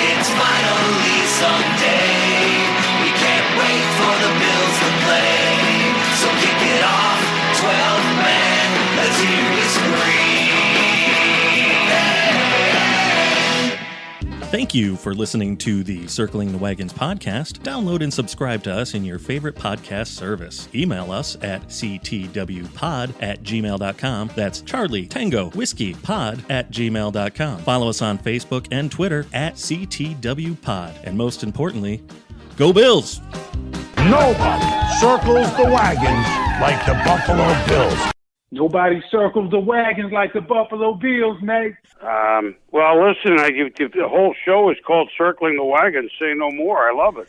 It's finally Sunday. We can't wait for the Bills to play. So kick it off, 12 man. Let's hear you scream. Thank you for listening to the Circling the Wagons podcast. Download and subscribe to us in your favorite podcast service. Email us at ctwpod@gmail.com. That's Charlie Tango Whiskey Pod @gmail.com. Follow us on Facebook and Twitter at CTWPod. And most importantly, go Bills! Nobody circles the wagons like the Buffalo Bills. Nobody circles the wagons like the Buffalo Bills, Nate. Well, listen, the whole show is called Circling the Wagons. Say no more. I love it.